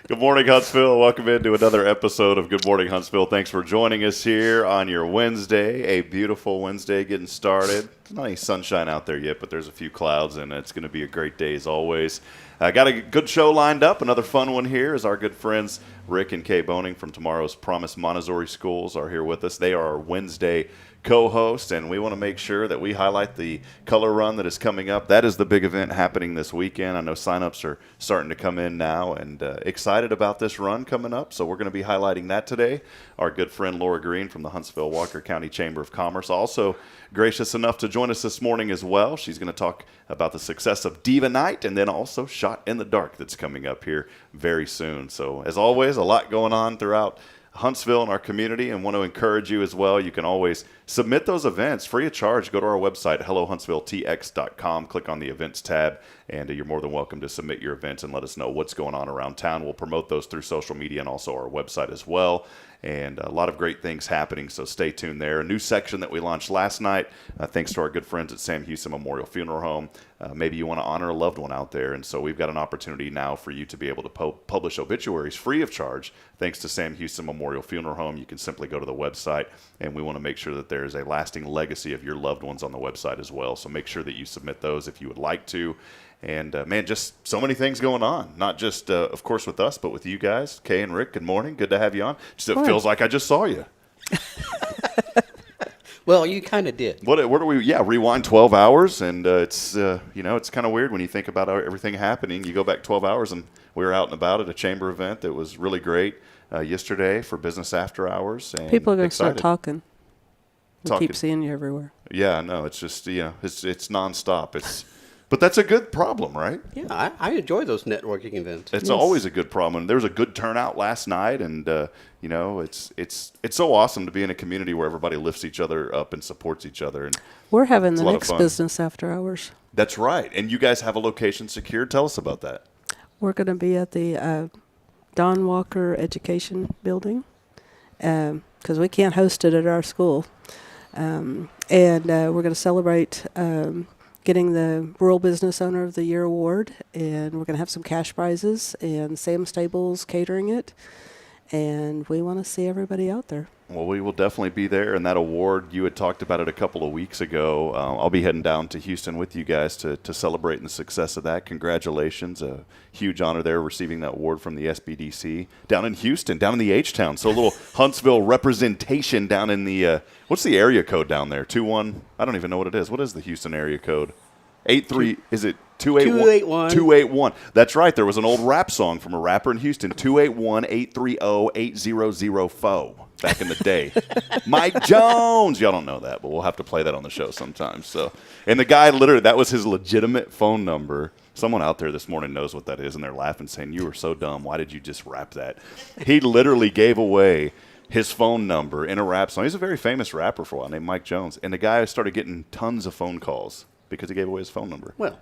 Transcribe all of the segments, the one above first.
Good morning, Huntsville. Welcome into another episode of Good Morning Huntsville. Thanks for joining us here on your Wednesday, a beautiful Wednesday getting started. There's not any sunshine out there yet, but there's a few clouds, and it's going to be a great day as always. Got a good show lined up. Another fun one here is our good friends Rick and Kaye Boehning from tomorrow's Promise Montessori Schools are here with us. They are our Wednesday co-host, and we want to make sure that we highlight the color run that is coming up. That is the big event happening this weekend. I know signups are starting to come in now, and excited about this run coming up, so we're going to be highlighting that today. Our good friend Laura Green from the Huntsville-Walker County Chamber of Commerce also gracious enough to join us this morning as well. She's going to talk about the success of Diva Night and then also Shot in the Dark that's coming up here very soon. So as always, a lot going on throughout Huntsville and our community, and want to encourage you as well. You can always submit those events free of charge. Go to our website, hellohuntsvilletx.com, click on the events tab, and you're more than welcome to submit your events and let us know what's going on around town. We'll promote those through social media and also our website as well. And a lot of great things happening, so stay tuned there. A new section that we launched last night, thanks to our good friends at Sam Houston Memorial Funeral Home. Maybe you want to honor a loved one out there, and so we've got an opportunity now for you to be able to publish obituaries free of charge. Thanks to Sam Houston Memorial Funeral Home, you can simply go to the website, and we want to make sure that there's a lasting legacy of your loved ones on the website as well. So make sure that you submit those if you would like to. And, man, just so many things going on, not just, of course, with us, but with you guys. Kaye and Rick, good morning. Good to have you on. Just, it feels like I just saw you. Well, you kind of did. What are we? Yeah, rewind 12 hours, and it's, it's kind of weird when you think about everything happening. You go back 12 hours, and we were out and about at a chamber event that was really great yesterday for Business After Hours. And people are going to start talking. We keep seeing you everywhere. Yeah, no, it's just, it's nonstop. But that's a good problem, right? Yeah, I enjoy those networking events. It's always a good problem. There was a good turnout last night, and it's so awesome to be in a community where everybody lifts each other up and supports each other. And we're having the next Business After Hours. That's right, and you guys have a location secured. Tell us about that. We're going to be at the Don Walker Education Building because we can't host it at our school, and we're going to celebrate. Getting the Rural Business Owner of the Year award, and we're going to have some cash prizes, and Sam Stable's catering it, and we want to see everybody out there. Well, we will definitely be there, and that award, you had talked about it a couple of weeks ago. I'll be heading down to Houston with you guys to celebrate the success of that. Congratulations. A huge honor there receiving that award from the SBDC down in Houston, down in the H-Town. So a little Huntsville representation down in the, what's the area code down there? 21? I don't even know what it is. What is the Houston area code? 83, is it 281? 281. That's right. There was an old rap song from a rapper in Houston, 281-830-8004. Back in the day. Mike Jones. Y'all don't know that, but we'll have to play that on the show sometimes. So, and the guy literally, that was his legitimate phone number. Someone out there this morning knows what that is, and they're laughing, saying, "You were so dumb. Why did you just rap that?" He literally gave away his phone number in a rap song. He's a very famous rapper for a while named Mike Jones, and the guy started getting tons of phone calls because he gave away his phone number. Well.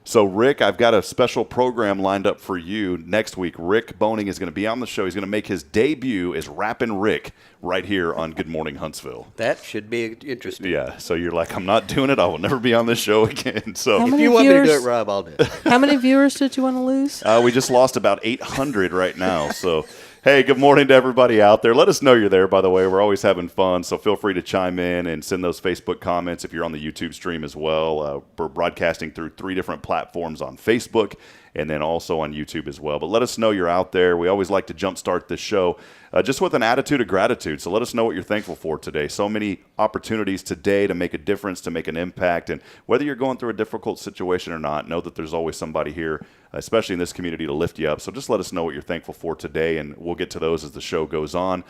So, Rick, I've got a special program lined up for you next week. Rick Boehning is going to be on the show. He's going to make his debut as Rappin' Rick right here on Good Morning Huntsville. That should be interesting. Yeah, so you're like, I'm not doing it. I will never be on this show again. So if you want me to do it, Rob, I'll do it. How many viewers did you want to lose? We just lost about 800 right now, so... Hey, good morning to everybody out there. Let us know you're there, by the way. We're always having fun, so feel free to chime in and send those Facebook comments if you're on the YouTube stream as well. We're broadcasting through 3 different platforms on Facebook and then also on YouTube as well. But let us know you're out there. We always like to jumpstart this show just with an attitude of gratitude. So let us know what you're thankful for today. So many opportunities today to make a difference, to make an impact. And whether you're going through a difficult situation or not, know that there's always somebody here, especially in this community, to lift you up. So just let us know what you're thankful for today, and we'll get to those as the show goes on.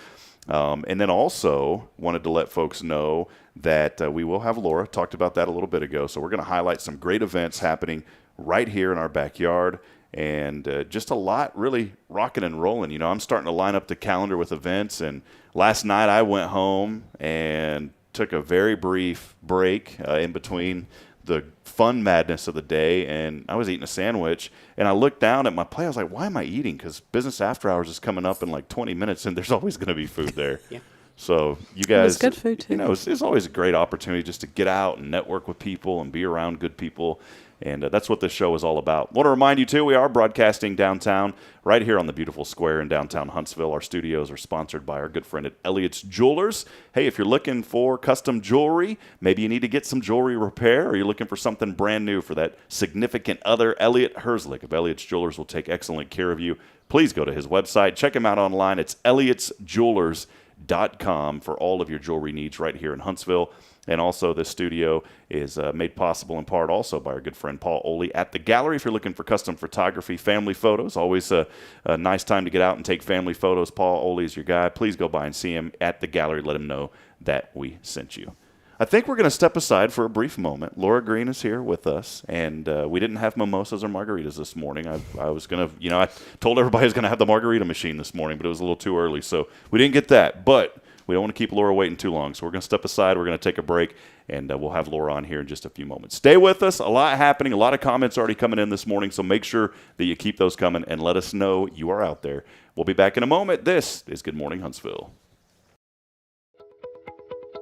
And then also wanted to let folks know that we will have Laura. Talked about that a little bit ago. So we're going to highlight some great events happening right here in our backyard. And just a lot really rocking and rolling. You know, I'm starting to line up the calendar with events. And last night I went home and took a very brief break in between the fun madness of the day, and I was eating a sandwich, and I looked down at my plate. I was like, why am I eating? Because Business After Hours is coming up in like 20 minutes, and there's always going to be food there. Yeah. So you guys, it's good food too. You know, it's always a great opportunity just to get out and network with people and be around good people. And that's what this show is all about. Want to remind you, too, we are broadcasting downtown, right here on the beautiful square in downtown Huntsville. Our studios are sponsored by our good friend at Elliott's Jewelers. Hey, if you're looking for custom jewelry, maybe you need to get some jewelry repair, or you're looking for something brand new for that significant other, Elliott Herzlich of Elliott's Jewelers will take excellent care of you. Please go to his website. Check him out online. It's elliotsjewelers.com for all of your jewelry needs right here in Huntsville. And also, this studio is made possible in part also by our good friend Paul Oley at the Gallery. If you're looking for custom photography, family photos, always a nice time to get out and take family photos. Paul Oley is your guy. Please go by and see him at the Gallery. Let him know that we sent you. I think we're going to step aside for a brief moment. Laura Green is here with us, and we didn't have mimosas or margaritas this morning. I was going to, I told everybody I was going to have the margarita machine this morning, but it was a little too early, so we didn't get that. But we don't want to keep Laura waiting too long, so we're going to step aside. We're going to take a break, and we'll have Laura on here in just a few moments. Stay with us. A lot happening. A lot of comments already coming in this morning, so make sure that you keep those coming and let us know you are out there. We'll be back in a moment. This is Good Morning Huntsville.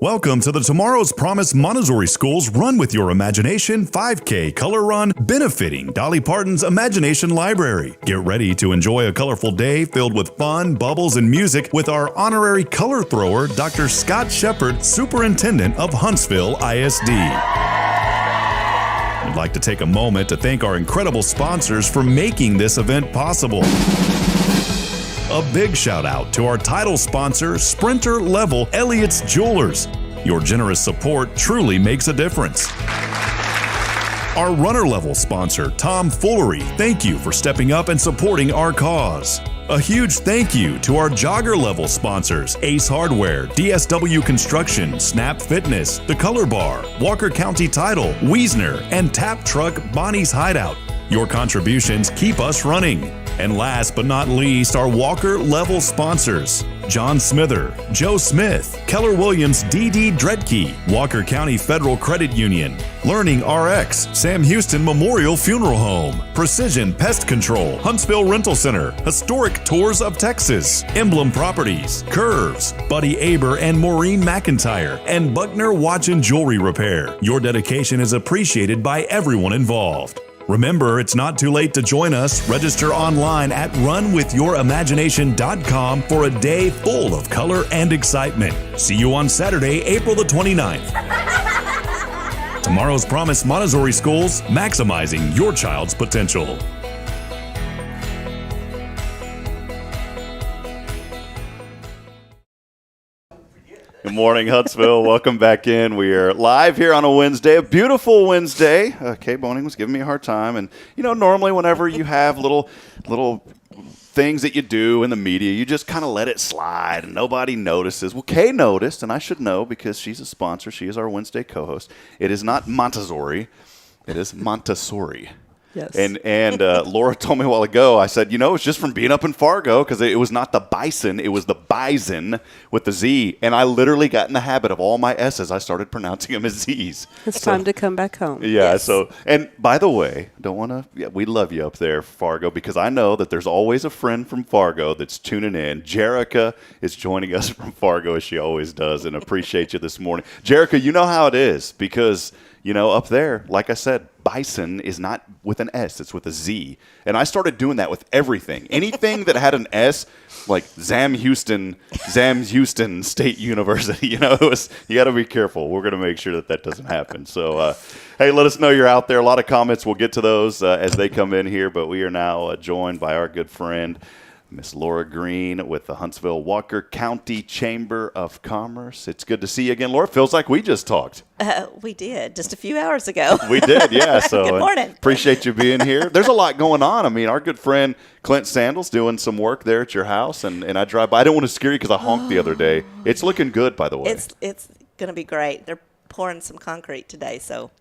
Welcome to the Tomorrow's Promise Montessori School's Run With Your Imagination 5K Color Run, benefiting Dolly Parton's Imagination Library. Get ready to enjoy a colorful day filled with fun, bubbles, and music with our honorary color thrower, Dr. Scott Sheppard, Superintendent of Huntsville ISD. We'd like to take a moment to thank our incredible sponsors for making this event possible. A big shout out to our title sponsor, Sprinter Level Elliott's Jewelers. Your generous support truly makes a difference. Our runner level sponsor, Tom Foolery, thank you for stepping up and supporting our cause. A huge thank you to our jogger level sponsors, Ace Hardware, DSW Construction, Snap Fitness, The Color Bar, Walker County Title, Wiesner, and Tap Truck Bonnie's Hideout. Your contributions keep us running. And last but not least, our Walker level sponsors, John Smither, Joe Smith, Keller Williams D.D. Dredke, Walker County Federal Credit Union, Learning RX, Sam Houston Memorial Funeral Home, Precision Pest Control, Huntsville Rental Center, Historic Tours of Texas, Emblem Properties, Curves, Buddy Aber and Maureen McIntyre, and Buckner Watch and Jewelry Repair. Your dedication is appreciated by everyone involved. Remember, it's not too late to join us. Register online at runwithyourimagination.com for a day full of color and excitement. See you on Saturday, April the 29th. Tomorrow's Promise Montessori Schools, maximizing your child's potential. Good morning, Huntsville. Welcome back in. We are live here on a Wednesday, a beautiful Wednesday. Kaye Boehning was giving me a hard time. And, normally whenever you have little things that you do in the media, you just kind of let it slide and nobody notices. Well, Kaye noticed, and I should know because she's a sponsor. She is our Wednesday co-host. It is not Montessori. It is Montessori. Yes. And Laura told me a while ago, I said, it's just from being up in Fargo because it was not the bison, it was the bison with the Z. And I literally got in the habit of all my S's. I started pronouncing them as Z's. It's time to come back home. Yeah. Yes. And by the way, we love you up there, Fargo, because I know that there's always a friend from Fargo that's tuning in. Jerica is joining us from Fargo as she always does, and appreciate you this morning. Jerica, you know how it is because up there, like I said, bison is not with an S, it's with a Z. And I started doing that with everything. Anything that had an S, like Sam Houston State University, you got to be careful. We're going to make sure that doesn't happen. So, hey, let us know you're out there. A lot of comments. We'll get to those as they come in here. But we are now joined by our good friend, Miss Laura Green with the Huntsville-Walker County Chamber of Commerce. It's good to see you again, Laura. Feels like we just talked. We did just a few hours ago. We did, yeah. So good morning. Appreciate you being here. There's a lot going on. I mean, our good friend Clint Sandals doing some work there at your house, and I drive by. I didn't want to scare you because I honked the other day. It's looking good, by the way. It's going to be great. They're pouring some concrete today, so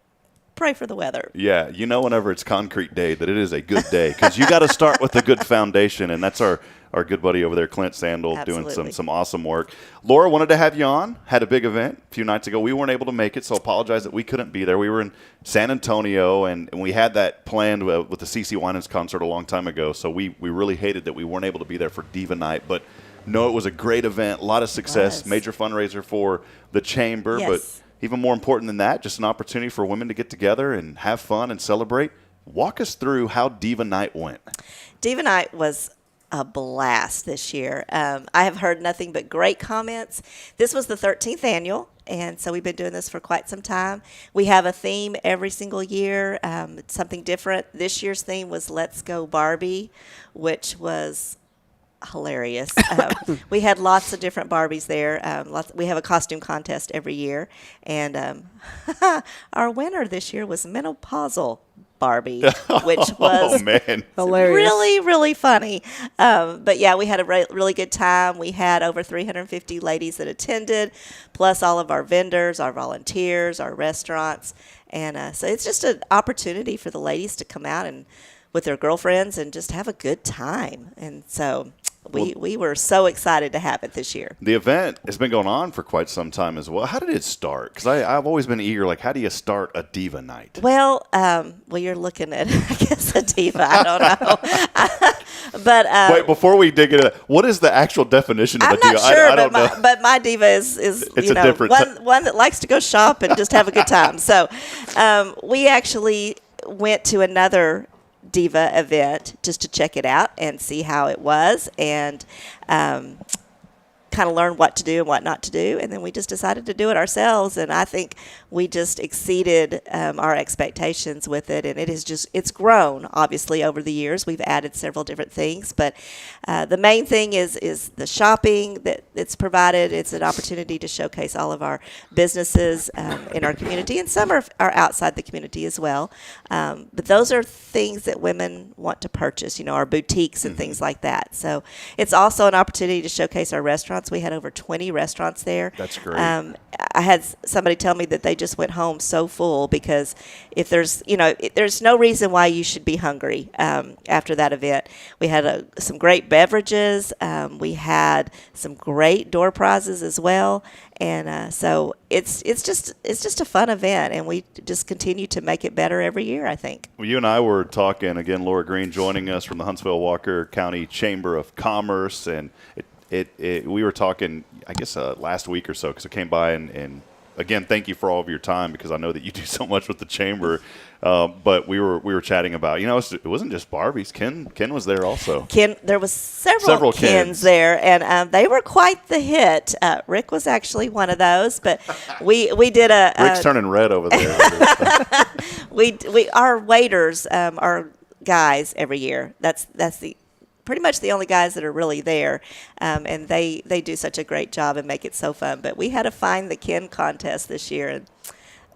pray for the weather. Yeah, whenever it's concrete day, that it is a good day because you got to start with a good foundation, and that's our good buddy over there, Clint Sandal, Absolutely. doing some awesome work. Laura, wanted to have you on. Had a big event a few nights ago. We weren't able to make it, so apologize that we couldn't be there. We were in San Antonio, and we had that planned with the CeCe Winans concert a long time ago, so we really hated that we weren't able to be there for Diva Night, but no, it was a great event, a lot of success, major fundraiser for the Chamber, Yes. but even more important than that, just an opportunity for women to get together and have fun and celebrate. Walk us through how Diva Night went. Diva Night was a blast this year. I have heard nothing but great comments. This was the 13th annual, and so we've been doing this for quite some time. We have a theme every single year, it's something different. This year's theme was Let's Go Barbie, which was hilarious. We had lots of different Barbies there. We have a costume contest every year, and our winner this year was menopausal Barbie, which was Hilarious. really, really funny. But yeah, we had a really good time. We had over 350 ladies that attended, plus all of our vendors, our volunteers, our restaurants. And so it's just an opportunity for the ladies to come out and with their girlfriends and just have a good time. And so we were so excited to have it this year. The event has been going on for quite some time as well. How did it start? Because I've always been eager, like, how do you start a Diva Night? Well, you're looking at, I guess, a diva. I don't know. But wait, before we dig into it, what is the actual definition of I'm a diva? not sure, I don't know. but my diva is It's a different one that likes to go shop and just have a good time. So we actually went to another Diva event just to check it out and see how it was, and kind of learn what to do and what not to do, and then we just decided to do it ourselves, and I think we just exceeded our expectations with it, and it's grown obviously over the years. We've added several different things, but the main thing is the shopping that it's provided. It's an opportunity to showcase all of our businesses in our community, and some are outside the community as well, but those are things that women want to purchase, our boutiques and things like that. So it's also an opportunity to showcase our restaurants. We had over 20 restaurants there. That's great. I had somebody tell me that they just went home so full because if there's no reason why you should be hungry after that event. We had some great beverages. We had some great door prizes as well. And so it's just a fun event, and we just continue to make it better every year, I think. Well, you and I were talking, again, Laura Green joining us from the Huntsville-Walker County Chamber of Commerce, and we were talking, I guess, last week or so, because I came by and again, thank you for all of your time, because I know that you do so much with the chamber. But we were chatting about, it wasn't just Barbies. Ken was there also. There was several Kens there, and they were quite the hit. Rick was actually one of those, but we did a. Rick's turning red over there. Our waiters are guys every year. That's pretty much the only guys that are really there, and they do such a great job and make it so fun. But we had a Find the Ken contest this year, and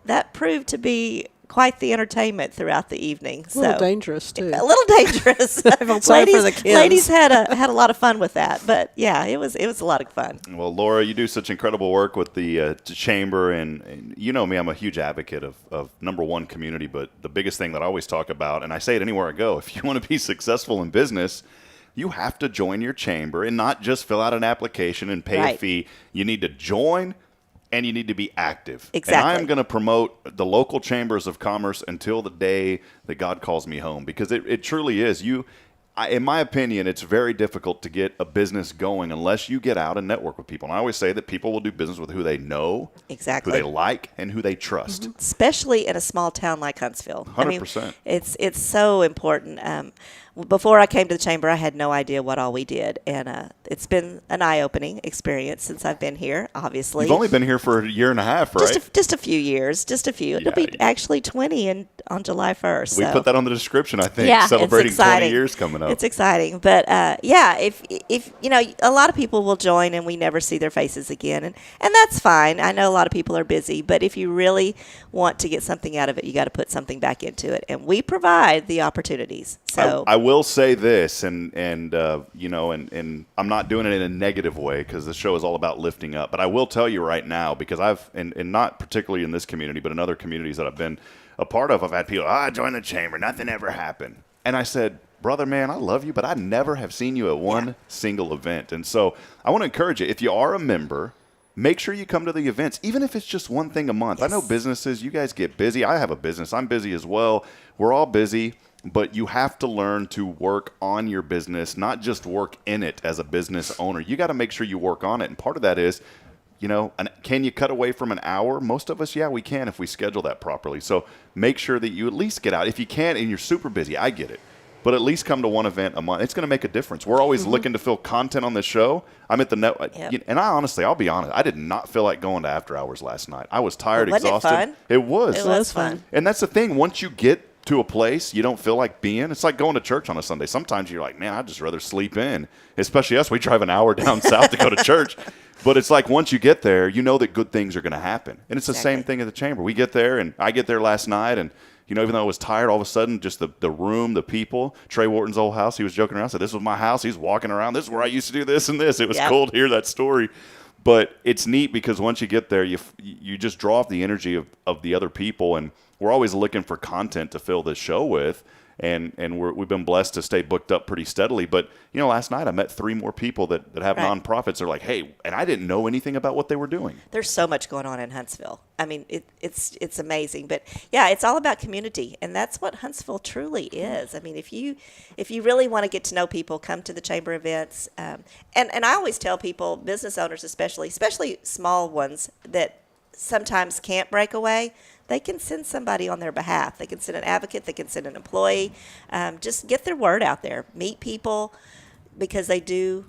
that proved to be quite the entertainment throughout the evening. A little dangerous, too. A little dangerous. Ladies had a lot of fun with that, but yeah, it was a lot of fun. Well, Laura, you do such incredible work with the chamber, and you know me, I'm a huge advocate of number one, community, but the biggest thing that I always talk about, and I say it anywhere I go, if you want to be successful in business, you have to join your chamber and not just fill out an application and pay a fee. You need to join, and you need to be active. Exactly. And I'm going to promote the local chambers of commerce until the day that God calls me home, because it truly is. In my opinion, it's very difficult to get a business going unless you get out and network with people. And I always say that people will do business with who they know, exactly, who they like, and who they trust. Mm-hmm. Especially in a small town like Huntsville. 100%. I mean, it's so important. Before I came to the chamber, I had no idea what all we did, and it's been an eye-opening experience since I've been here, obviously. You've only been here for a year and a half, right? Just a few years, just a few. It'll be actually 20 on July 1st. We put that on the description, I think, yeah, celebrating it's exciting. 20 years coming up. It's exciting. But, if a lot of people will join and we never see their faces again, and that's fine. I know a lot of people are busy, but if you really want to get something out of it, you got to put something back into it, and we provide the opportunities. So I will say this, and I'm not doing it in a negative way, because the show is all about lifting up. But I will tell you right now, because and not particularly in this community, but in other communities that I've been a part of, I've had people, I joined the chamber, nothing ever happened. And I said, brother, man, I love you, but I never have seen you at one single event. And so I want to encourage you, if you are a member, make sure you come to the events, even if it's just one thing a month. Yes. I know businesses, you guys get busy. I have a business. I'm busy as well. We're all busy. But you have to learn to work on your business, not just work in it as a business owner. You got to make sure you work on it. And part of that is can you cut away from an hour? Most of us, yeah, we can if we schedule that properly. So make sure that you at least get out. If you can and you're super busy, I get it. But at least come to one event a month. It's going to make a difference. We're always looking to fill content on this show. I'm at the net. Yep. And I'll be honest, I did not feel like going to after hours last night. I was tired, Wasn't exhausted. it fun? It was. It was fun. And that's the thing. Once you get to a place you don't feel like being, it's like going to church on a Sunday. Sometimes you're like, man, I'd just rather sleep in. Especially us, we drive an hour down south to go to church. But it's like once you get there, you know that good things are going to happen. And it's the same thing at the chamber. We get there, and I get there last night, and even though I was tired, all of a sudden, just the room, the people, Trey Wharton's old house, he was joking around, said, this was my house. He's walking around. This is where I used to do this and this. It was cool to hear that story. But it's neat because once you get there, you just draw off the energy of the other people, and we're always looking for content to fill this show with. And we've been blessed to stay booked up pretty steadily. But, last night I met 3 more people that have nonprofits. They're like, hey, and I didn't know anything about what they were doing. There's so much going on in Huntsville. I mean, it's amazing. But, yeah, it's all about community. And that's what Huntsville truly is. I mean, if you really want to get to know people, come to the chamber events. And I always tell people, business owners especially small ones that sometimes can't break away, they can send somebody on their behalf. They can send an advocate. They can send an employee. Just get their word out there. Meet people because they do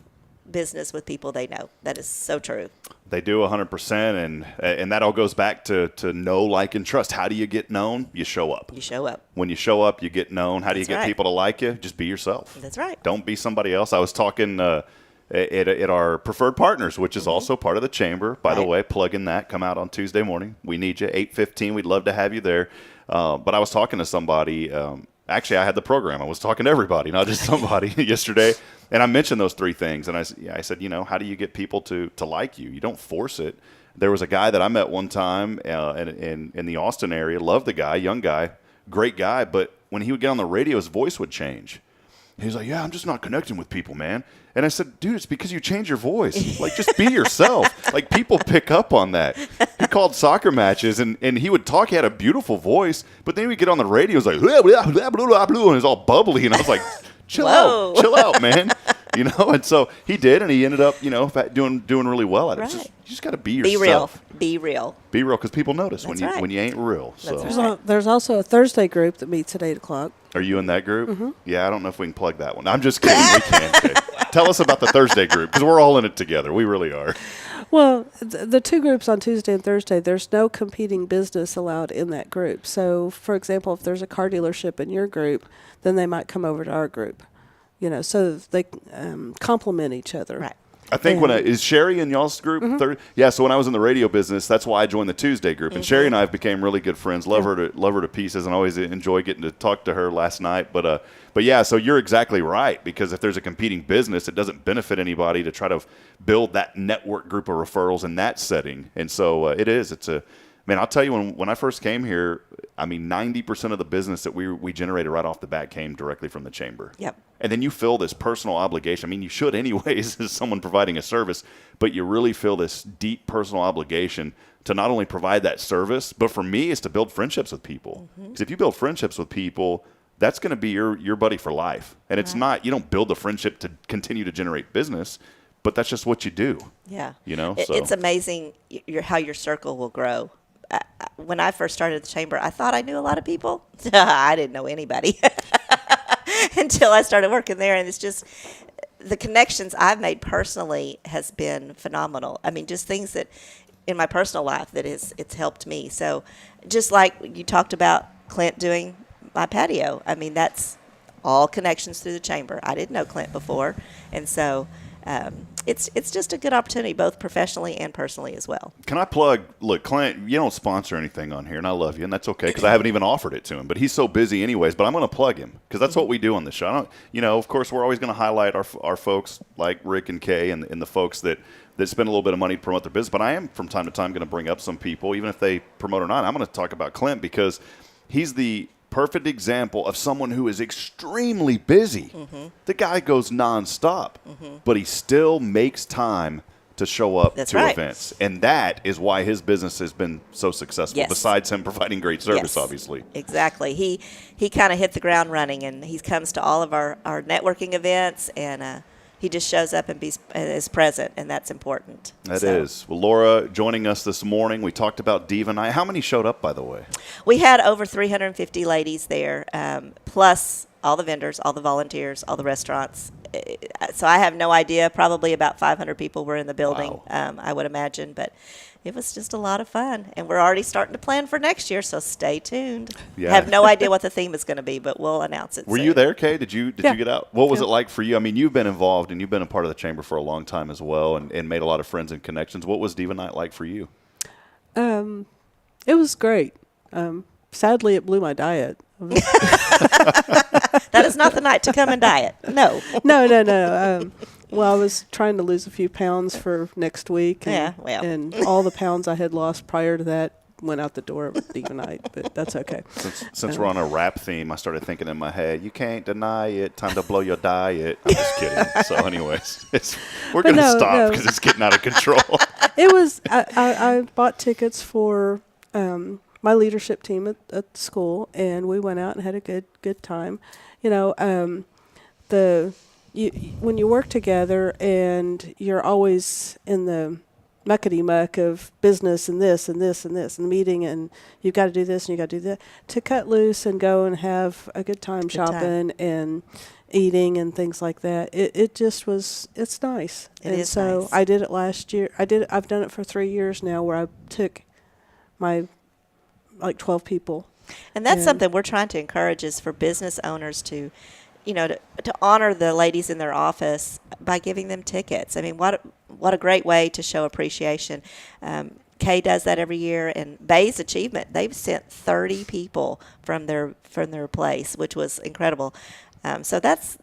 business with people they know. That is so true. They do 100%, and that all goes back to know, like, and trust. How do you get known? You show up. You show up. When you show up, you get known. How do you That's get people to like you? Just be yourself. That's right. Don't be somebody else. I was talking at our preferred partners, which is also part of the chamber. By the way, plug in that. Come out on Tuesday morning. We need you, 8:15. We'd love to have you there. But I was talking to somebody. Actually, I had the program. I was talking to everybody, not just somebody yesterday. And I mentioned those 3 things. And I said, how do you get people to like you? You don't force it. There was a guy that I met one time in the Austin area. Loved the guy, young guy, great guy. But when he would get on the radio, his voice would change. He's like, yeah, I'm just not connecting with people, man. And I said, dude, it's because you change your voice. Like, just be yourself. Like, people pick up on that. He called soccer matches, and he would talk. He had a beautiful voice, but then he would get on the radio. He was like, blah, blah, blah, blah, blah, and it was all bubbly. And I was like, chill out, man. And so he did, and he ended up, doing really well at it. You just got to be yourself. Be real, because people notice when you ain't real. So. There's also a Thursday group that meets at 8 o'clock. Are you in that group? Mm-hmm. Yeah, I don't know if we can plug that one. I'm just kidding. We can. Okay. Tell us about the Thursday group, because we're all in it together. We really are. Well, the 2 groups on Tuesday and Thursday, there's no competing business allowed in that group. So, for example, if there's a car dealership in your group, then they might come over to our group. So they complement each other. Right. I think is Sherry in y'all's group? Mm-hmm. So when I was in the radio business, that's why I joined the Tuesday group. And Sherry and I became really good friends. Love her to pieces, and always enjoy getting to talk to her last night. But yeah, so you're exactly right, because if there's a competing business, it doesn't benefit anybody to try to build that network group of referrals in that setting. And so man, I'll tell you, when I first came here, 90% of the business that we generated right off the bat came directly from the chamber. Yep. And then you feel this personal obligation. You should anyways as someone providing a service, but you really feel this deep personal obligation to not only provide that service, but for me, it's to build friendships with people. Because if you build friendships with people, that's going to be your buddy for life. And it's not, you don't build the friendship to continue to generate business, but that's just what you do. Yeah. So. It's amazing how your circle will grow. When I first started the chamber, I thought I knew a lot of people. I didn't know anybody until I started working there. And it's just the connections I've made personally has been phenomenal. Just things that in my personal life that it's helped me. So just like you talked about Clint doing my patio, that's all connections through the chamber. I didn't know Clint before. And so it's just a good opportunity, both professionally and personally as well. Can I plug? Look, Clint, you don't sponsor anything on here, and I love you, and that's okay, because I haven't even offered it to him. But he's so busy anyways. But I'm going to plug him, because that's what we do on the show. Of course, we're always going to highlight our folks like Rick and Kaye and the folks that spend a little bit of money to promote their business. But I am, from time to time, going to bring up some people, even if they promote or not. I'm going to talk about Clint, because he's the perfect example of someone who is extremely busy. The guy goes nonstop, but he still makes time to show up to events. And that is why his business has been so successful, besides him providing great service, obviously. Exactly. He kind of hit the ground running, and he comes to all of our networking events, and He just shows up and is present, and that's important. That is. Well, Laura joining us this morning. We talked about Diva Night. How many showed up, by the way? We had over 350 ladies there, plus all the vendors, all the volunteers, all the restaurants. So I have no idea. Probably about 500 people were in the building, Wow. I would imagine. But it was just a lot of fun. And we're already starting to plan for next year, so stay tuned. Yeah. I have no idea what the theme is going to be, but we'll announce it Were soon. you there, Kaye? Did you Yeah. get out? What was Yeah. it like for you? I mean, you've been involved and you've been a part of the chamber for a long time as well, and made a lot of friends and connections. What was Diva Night like for you? It was great. Sadly, it blew my diet. That is not the night to come and diet. No. No. Well, I was trying to lose a few pounds for next week. And, Yeah, well. and all the pounds I had lost prior to that went out the door with Diva Night, but that's okay. Since we're on a rap theme, I started thinking in my head, you can't deny it, time to blow your diet. I'm just kidding. So anyways, we're going to no, stop no. because it's getting out of control. It was. I bought tickets for my leadership team at the school, and we went out and had a good time. You know, when you work together and you're always in the muckety muck of business and this and this and this and the meeting, and you've got to do this and you got to do that, to cut loose and go and have a good time shopping and eating and things like that. It just was. It's nice. It and is so nice. I did it last year. I've done it for 3 years now, where I took my 12 people. And that's And- something we're trying to encourage is for business owners to, to honor the ladies in their office by giving them tickets. I mean, what a great way to show appreciation. Kaye does that every year, and Bay's achievement, they've sent 30 people from their place, which was incredible. So that's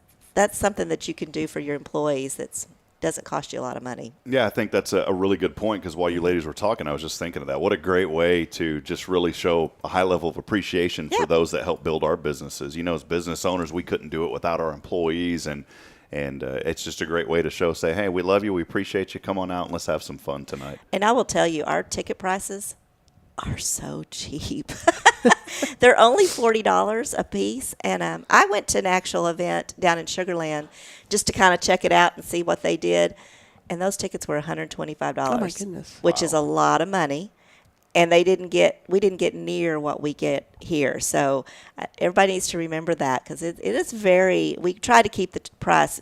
something that you can do for your employees that's doesn't cost you a lot of money. Yeah, I think that's a really good point, because while you ladies were talking, I was just thinking of that. What a great way to just really show a high level of appreciation for those that help build our businesses. As business owners, we couldn't do it without our employees, and it's just a great way to say, hey, we love you, we appreciate you, come on out and let's have some fun tonight. And I will tell you, our ticket prices are so cheap. They're only $40 a piece. And I went to an actual event down in Sugar Land just to kind of check it out and see what they did. And those tickets were $125. Oh, my goodness. Which is a lot of money. And we didn't get near what we get here. So everybody needs to remember that, because it is we try to keep the price,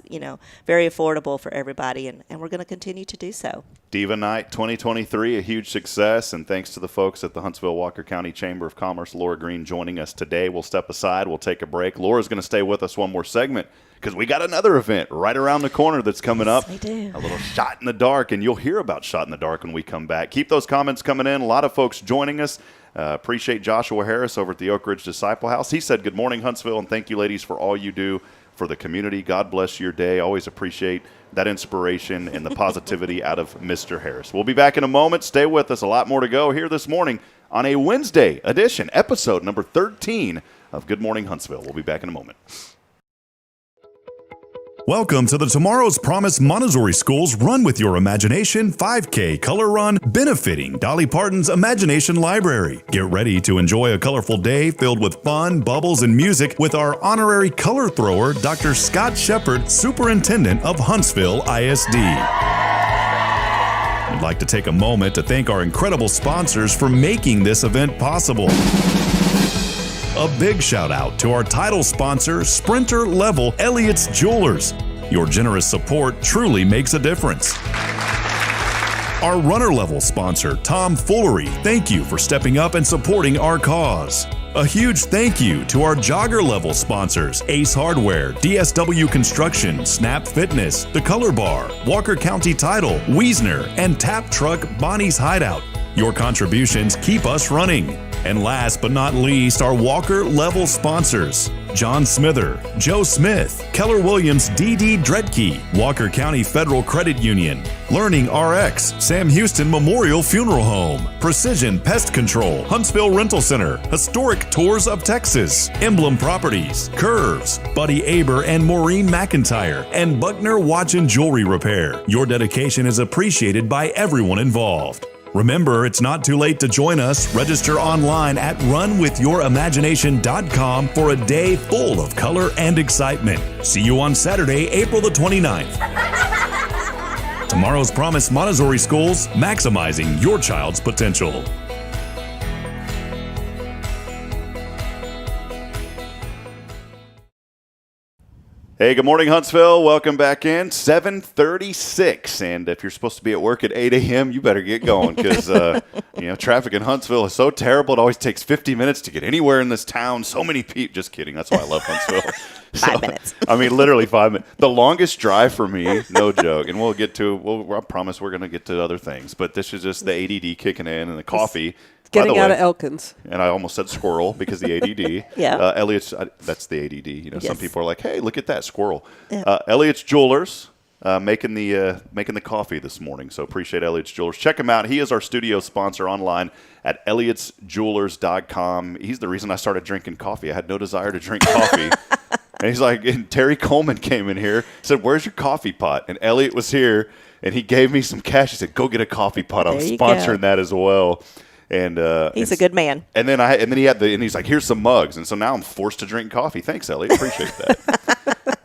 very affordable for everybody. And we're going to continue to do so. Diva Night 2023, a huge success, and thanks to the folks at the Huntsville-Walker County Chamber of Commerce. Laura Green joining us today. We'll step aside. We'll take a break. Laura's going to stay with us one more segment, because we got another event right around the corner that's coming up. We do. A little Shot in the Dark, and you'll hear about Shot in the Dark when we come back. Keep those comments coming in. A lot of folks joining us. Appreciate Joshua Harris over at the Oak Ridge Disciple House. He said, good morning, Huntsville, and thank you, ladies, for all you do for the community. God bless your day. Always appreciate that inspiration and the positivity out of Mr. Harris. We'll be back in a moment. Stay with us. A lot more to go here this morning on a Wednesday edition, episode number 13 of Good Morning Huntsville. We'll be back in a moment. Welcome to the Tomorrow's Promise Montessori School's Run With Your Imagination 5K Color Run, benefiting Dolly Parton's Imagination Library. Get ready to enjoy a colorful day filled with fun, bubbles, and music with our honorary color thrower, Dr. Scott Sheppard, Superintendent of Huntsville ISD. I'd like to take a moment to thank our incredible sponsors for making this event possible. A big shout out to our title sponsor, Sprinter Level Elliott's Jewelers. Your generous support truly makes a difference. Our runner level sponsor, Tom Foolery, thank you for stepping up and supporting our cause. A huge thank you to our jogger level sponsors, Ace Hardware, DSW Construction, Snap Fitness, The Color Bar, Walker County Title, Wiesner, and Tap Truck Bonnie's Hideout. Your contributions keep us running. And last but not least, our Walker level sponsors, John Smither, Joe Smith, Keller Williams D.D. Dredke, Walker County Federal Credit Union, Learning RX, Sam Houston Memorial Funeral Home, Precision Pest Control, Huntsville Rental Center, Historic Tours of Texas, Emblem Properties, Curves, Buddy Aber and Maureen McIntyre, and Buckner Watch and Jewelry Repair. Your dedication is appreciated by everyone involved. Remember, it's not too late to join us. Register online at runwithyouриmagination.com for a day full of color and excitement. See you on Saturday, April the 29th. Tomorrow's Promise Montessori Schools, maximizing your child's potential. Hey, good morning, Huntsville. Welcome back in. 7:36, and if you're supposed to be at work at 8 a.m., you better get going because traffic in Huntsville is so terrible. It always takes 50 minutes to get anywhere in this town. So many people. Just kidding. That's why I love Huntsville. 5 minutes. I mean, literally 5 minutes. The longest drive for me, no joke. And we'll get to. I promise we're going to get to other things, but this is just the ADD kicking in and the coffee. Getting out of Elkins. And I almost said squirrel because the ADD. Yeah. Elliot's, that's the ADD. Yes. Some people are like, hey, look at that squirrel. Yeah. Elliot's Jewelers making the coffee this morning. So appreciate Elliot's Jewelers. Check him out. He is our studio sponsor online at elliotsjewelers.com. He's the reason I started drinking coffee. I had no desire to drink coffee. And he's like, and Terry Coleman came in here, said, where's your coffee pot? And Elliot was here, and he gave me some cash. He said, go get a coffee pot. I'm sponsoring that as well. And he's a good man. And then he's like, here's some mugs. And so now I'm forced to drink coffee. Thanks, Elliot. Appreciate that.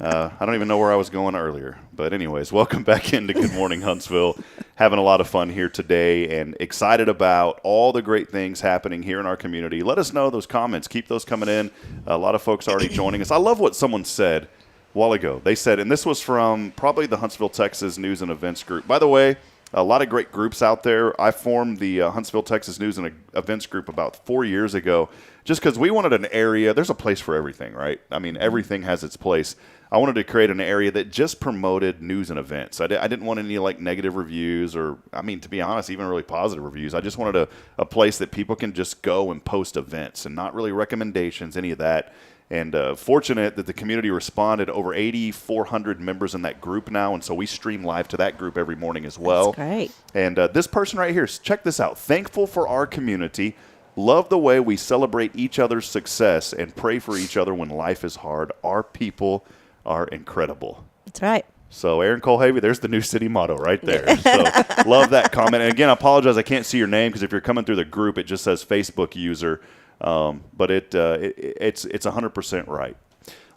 I don't even know where I was going earlier. But anyways, welcome back into Good Morning Huntsville. Having a lot of fun here today and excited about all the great things happening here in our community. Let us know those comments. Keep those coming in. A lot of folks already joining us. I love what someone said a while ago. They said, and this was from probably the Huntsville, Texas News and Events group. By the way, a lot of great groups out there. I formed the Huntsville, Texas News and Events group about 4 years ago just because we wanted an area. There's a place for everything, right? I mean, everything has its place. I wanted to create an area that just promoted news and events. I didn't want any negative reviews or, to be honest, even really positive reviews. I just wanted a place that people can just go and post events and not really recommendations, any of that. And fortunate that the community responded. Over 8,400 members in that group now, and so we stream live to that group every morning as well. That's great. And this person right here, check this out. Thankful for our community. Love the way we celebrate each other's success and pray for each other when life is hard. Our people are incredible. That's right. So Aaron Colhavy, there's the new city motto right there. So love that comment. And again, I apologize, I can't see your name because if you're coming through the group, it just says Facebook user. But it's 100% right.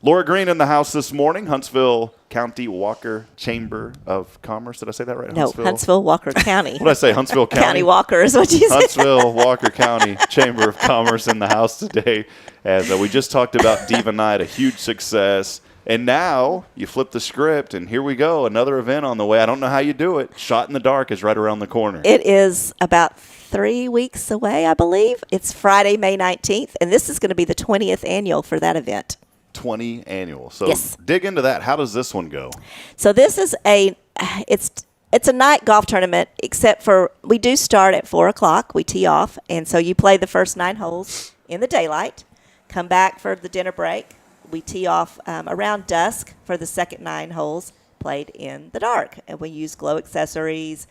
Laura Green in the house this morning, Huntsville County Walker Chamber of Commerce. Did I say that right? No, Huntsville-Walker County. What did I say? Huntsville County? County Walker is what you said. Huntsville-Walker County Chamber of Commerce in the house today. As we just talked about Diva Night, a huge success. And now you flip the script, and here we go, another event on the way. I don't know how you do it. Shot in the Dark is right around the corner. It is about 3 weeks away, I believe. It's Friday, May 19th, and this is going to be the 20th annual for that event. 20 annual. So yes. Dig into that. How does this one go? So this is it's a night golf tournament, except for we do start at 4 o'clock. We tee off, and so you play the first 9 holes in the daylight, come back for the dinner break. We tee off around dusk for the second 9 holes played in the dark, and we use glow accessories.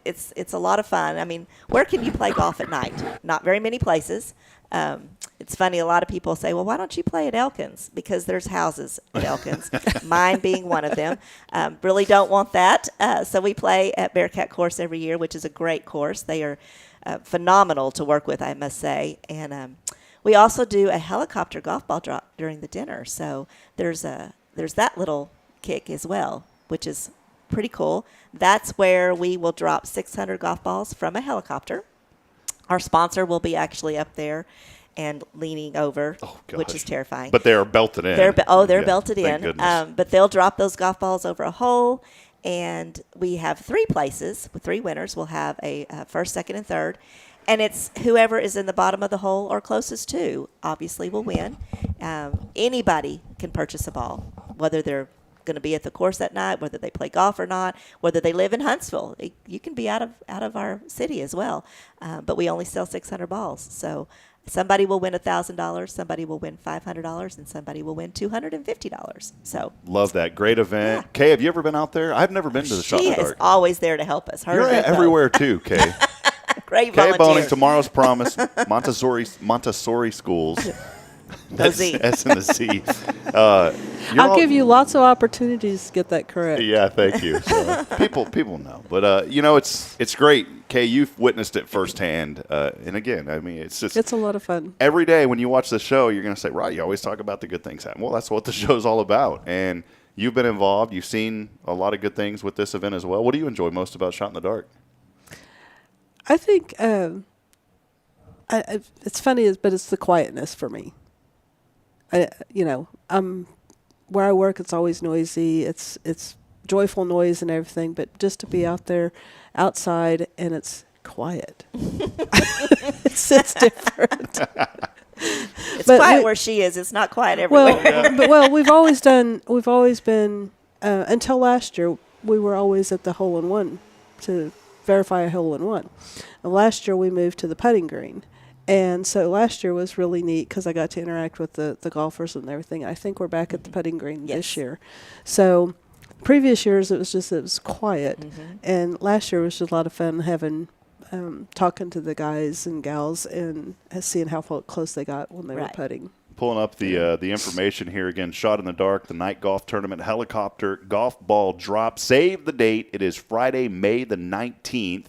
It's a lot of fun. I mean, where can you play golf at night? Not very many places. It's funny, a lot of people say, well, why don't you play at Elkins? Because there's houses at Elkins, mine being one of them. Really don't want that. So we play at Bearcat Course every year, which is a great course. They are phenomenal to work with, I must say. And we also do a helicopter golf ball drop during the dinner. So there's that little kick as well, which is pretty cool. That's where we will drop 600 golf balls from a helicopter. Our sponsor will be actually up there and leaning over, which is terrifying. But they're belted in. They're belted in. But they'll drop those golf balls over a hole, and we have 3 places with 3 winners. We'll have a first, second, and third. And it's whoever is in the bottom of the hole or closest to, obviously, will win. Anybody can purchase a ball, whether they're going to be at the course that night, whether they play golf or not, whether they live in Huntsville. You can be out of our city as well. But we only sell 600 balls. So somebody will win $1,000, somebody will win $500, and somebody will win $250. So love that. Great event. Yeah. Kay, have you ever been out there? I've never been to the Shot in the Dark. She is always there to help us. You're everywhere too, Kay. Great Kaye volunteer. Boehning, Tomorrow's Promise, Montessori schools. That's S and the Z. I'll give you lots of opportunities to get that correct. Yeah, thank you. So, people know, but it's great. Kay, you've witnessed it firsthand, and again, I mean, it's a lot of fun. Every day when you watch the show, you're going to say, right, you always talk about the good things happen. Well, that's what the show's all about, and you've been involved. You've seen a lot of good things with this event as well. What do you enjoy most about Shot in the Dark? I think it's funny, but it's the quietness for me. Where I work, it's always noisy. It's joyful noise and everything, but just to be out there, outside, and it's quiet. it's different. It's quiet where she is. It's not quiet everywhere. We've always been until last year. We were always at the hole-in-one to verify a hole-in-one. And last year we moved to the putting green. And so last year was really neat because I got to interact with the golfers and everything. I think we're back at the putting green this year. So previous years it was quiet. Mm-hmm. And last year was just a lot of fun having talking to the guys and gals and seeing how close they got when they were putting. Pulling up the information here again. Shot in the Dark, the night golf tournament, helicopter golf ball drop. Save the date. It is Friday, May the 19th,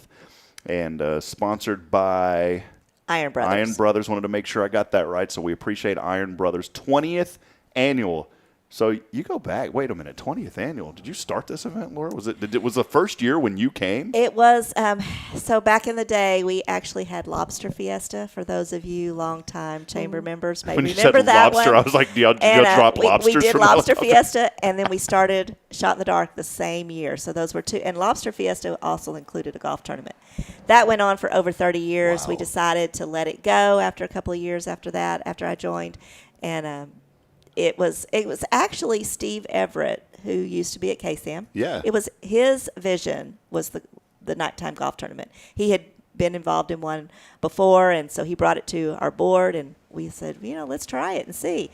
and sponsored by Iron Brothers. Iron Brothers. Wanted to make sure I got that right, so we appreciate Iron Brothers. 20th annual. So you go back. Wait a minute. 20th annual. Did you start this event, Laura? Was the first year when you came? It was. So back in the day, we actually had Lobster Fiesta. For those of you longtime chamber members, may when you remember said that lobster, one. I was like, "Do y'all drop lobsters?" We did from Lobster the Fiesta, and then we started Shot in the Dark the same year. So those were two. And Lobster Fiesta also included a golf tournament. That went on for over 30 years. Wow. We decided to let it go after a couple of years after that, after I joined, and it was actually Steve Everett, who used to be at KSAM. Yeah. It was his vision was the nighttime golf tournament. He had been involved in one before, and so he brought it to our board, and we said, let's try it and see.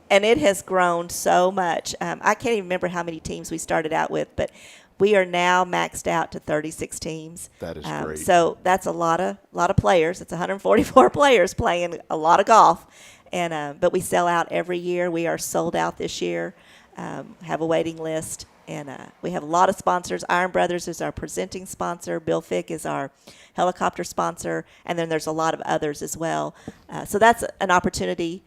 And it has grown so much. I can't even remember how many teams we started out with, but we are now maxed out to 36 teams. That is great. So that's a lot of players. It's 144 players playing a lot of golf. And but we sell out every year. We are sold out this year. Have a waiting list, and we have a lot of sponsors. Iron Brothers is our presenting sponsor. Bill Fick is our helicopter sponsor, and then there's a lot of others as well. So that's an opportunity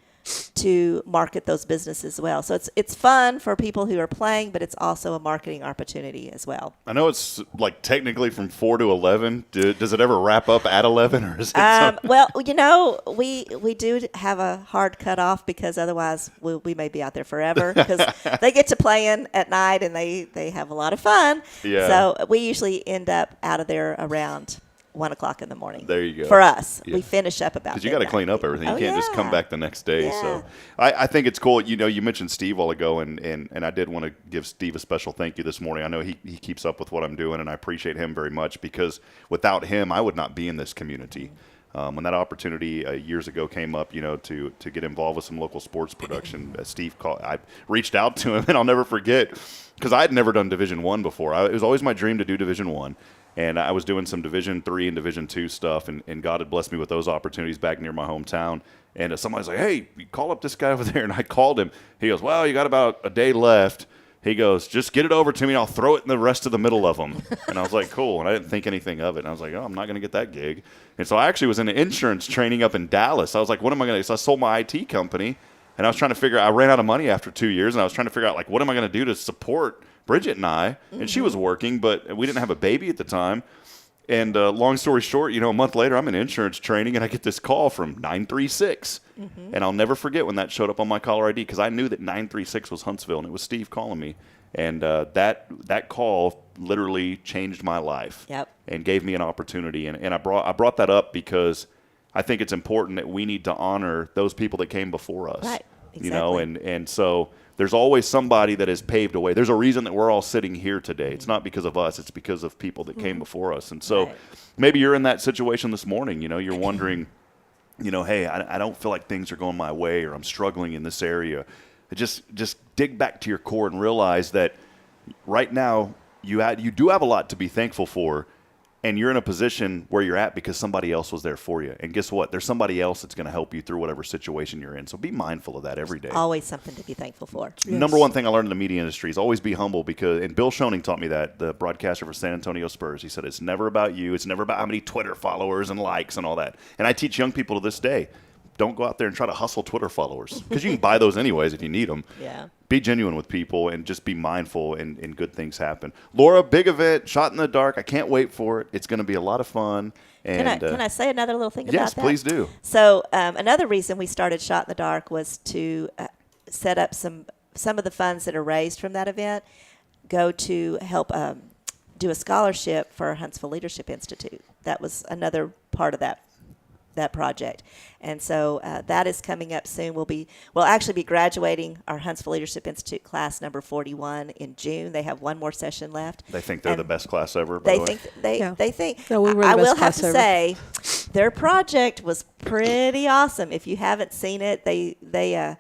to market those businesses as well. So it's fun for people who are playing, but it's also a marketing opportunity as well. I know it's like technically from 4 to 11. Does it ever wrap up at 11, or is it? Well, we do have a hard cutoff because otherwise we may be out there forever because they get to playing at night and they have a lot of fun. Yeah. So we usually end up out of there around 1 o'clock in the morning. There you go. For us, Yeah. we finish up about. Because you got to clean up everything. You can't just come back the next day. Yeah. So I think it's cool. You mentioned Steve a while ago, and I did want to give Steve a special thank you this morning. I know he keeps up with what I'm doing, and I appreciate him very much because without him, I would not be in this community. When that opportunity years ago came up, to get involved with some local sports production, Steve called. I reached out to him, and I'll never forget because I had never done Division I before. It was always my dream to do Division I. And I was doing some Division III and Division II stuff, and God had blessed me with those opportunities back near my hometown. And somebody's like, hey, call up this guy over there. And I called him. He goes, well, you got about a day left. He goes, just get it over to me, and I'll throw it in the rest of the middle of them. And I was like, cool. And I didn't think anything of it. And I was like, oh, I'm not going to get that gig. And so I actually was in insurance training up in Dallas. I was like, what am I going to do? So I sold my IT company, and I was trying to figure out – I ran out of money after 2 years, and I was trying to figure out, like, what am I going to do to support Bridget and I? And she was working, but we didn't have a baby at the time. And long story short, a month later, I'm in insurance training, and I get this call from 936. Mm-hmm. And I'll never forget when that showed up on my caller ID because I knew that 936 was Huntsville, and it was Steve calling me. And that call literally changed my life. Yep. And gave me an opportunity. And I brought that up because I think it's important that we need to honor those people that came before us. Right. Exactly. And so there's always somebody that has paved a way. There's a reason that we're all sitting here today. It's not because of us. It's because of people that came before us. And so maybe you're in that situation this morning. You're wondering, hey, I don't feel like things are going my way, or I'm struggling in this area. Just dig back to your core and realize that right now you do have a lot to be thankful for. And you're in a position where you're at because somebody else was there for you. And guess what? There's somebody else that's going to help you through whatever situation you're in. So be mindful of that every day. Always something to be thankful for. Yes. Number one thing I learned in the media industry is always be humble and Bill Schoening taught me that, the broadcaster for San Antonio Spurs. He said, it's never about you. It's never about how many Twitter followers and likes and all that. And I teach young people to this day, don't go out there and try to hustle Twitter followers because you can buy those anyways if you need them. Yeah. Be genuine with people and just be mindful and good things happen. Laura, big event, Shot in the Dark. I can't wait for it. It's going to be a lot of fun. And, Can I say another little thing about yes, that? please do. So another reason we started Shot in the Dark was to set up some of the funds that are raised from that event go to help do a scholarship for Huntsville Leadership Institute. That was another part of that project. And so that is coming up soon. We'll actually be graduating our Huntsville Leadership Institute class number 41 in June. They have one more session left. They think they're the best class ever, by the way. They think. No, we were the I best will have class to ever. say, their project was pretty awesome. If you haven't seen it, they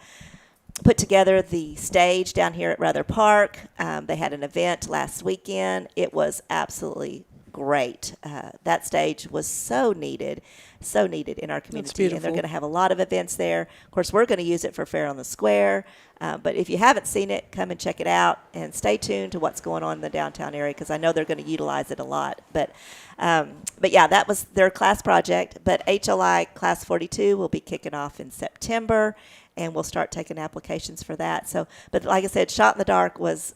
put together the stage down here at Rather Park. They had an event last weekend. It was absolutely great. That stage was so needed in our community. And they're beautiful. going to have a lot of events there. Of course, we're going to use it for Fair on the Square. But if you haven't seen it, come and check it out and stay tuned to what's going on in the downtown area because I know they're going to utilize it a lot. But yeah, that was their class project. But HLI Class 42 will be kicking off in September, and we'll start taking applications for that. So, but like I said, Shot in the Dark was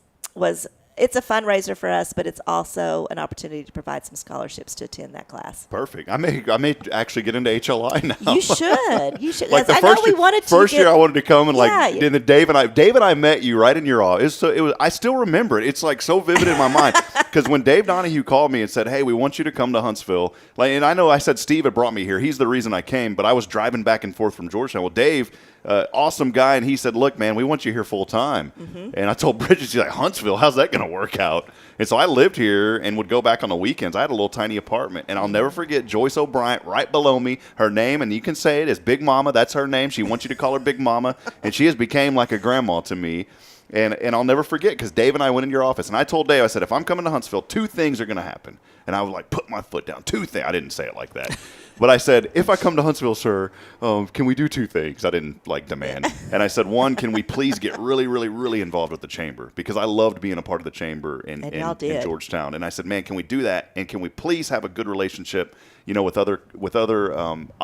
it's a fundraiser for us, but it's also an opportunity to provide some scholarships to attend that class. Perfect. I may actually get into HLI now. You should. You should. Like the I know we year, wanted to. First year I wanted to come and Yeah. and then Dave and I met you right in your office. So it was. I still remember it. It's like so vivid in my mind because when Dave Donahue called me and said, "Hey, we want you to come to Huntsville," and I know I said Steve had brought me here. He's the reason I came, but I was driving back and forth from Georgetown. Well, Dave. Awesome guy, and he said, "Look, man, we want you here full time." Mm-hmm. And I told Bridget, she's like, "Huntsville, how's that going to work out?" And so I lived here and would go back on the weekends. I had a little tiny apartment, and I'll never forget Joyce O'Brien right below me. Her name, and you can say it, is Big Mama. That's her name. She wants you to call her Big Mama, and she has became like a grandma to me. And I'll never forget because Dave and I went in your office, and I told Dave, I said, if I'm coming to Huntsville, 2 things are going to happen. And I was like, put my foot down. 2 things. I didn't say it like that. But I said, if I come to Huntsville, sir, can we do 2 things? I didn't demand. And I said, 1, can we please get really, really, really involved with the chamber? Because I loved being a part of the chamber in Georgetown. And I said, man, can we do that? And can we please have a good relationship, with other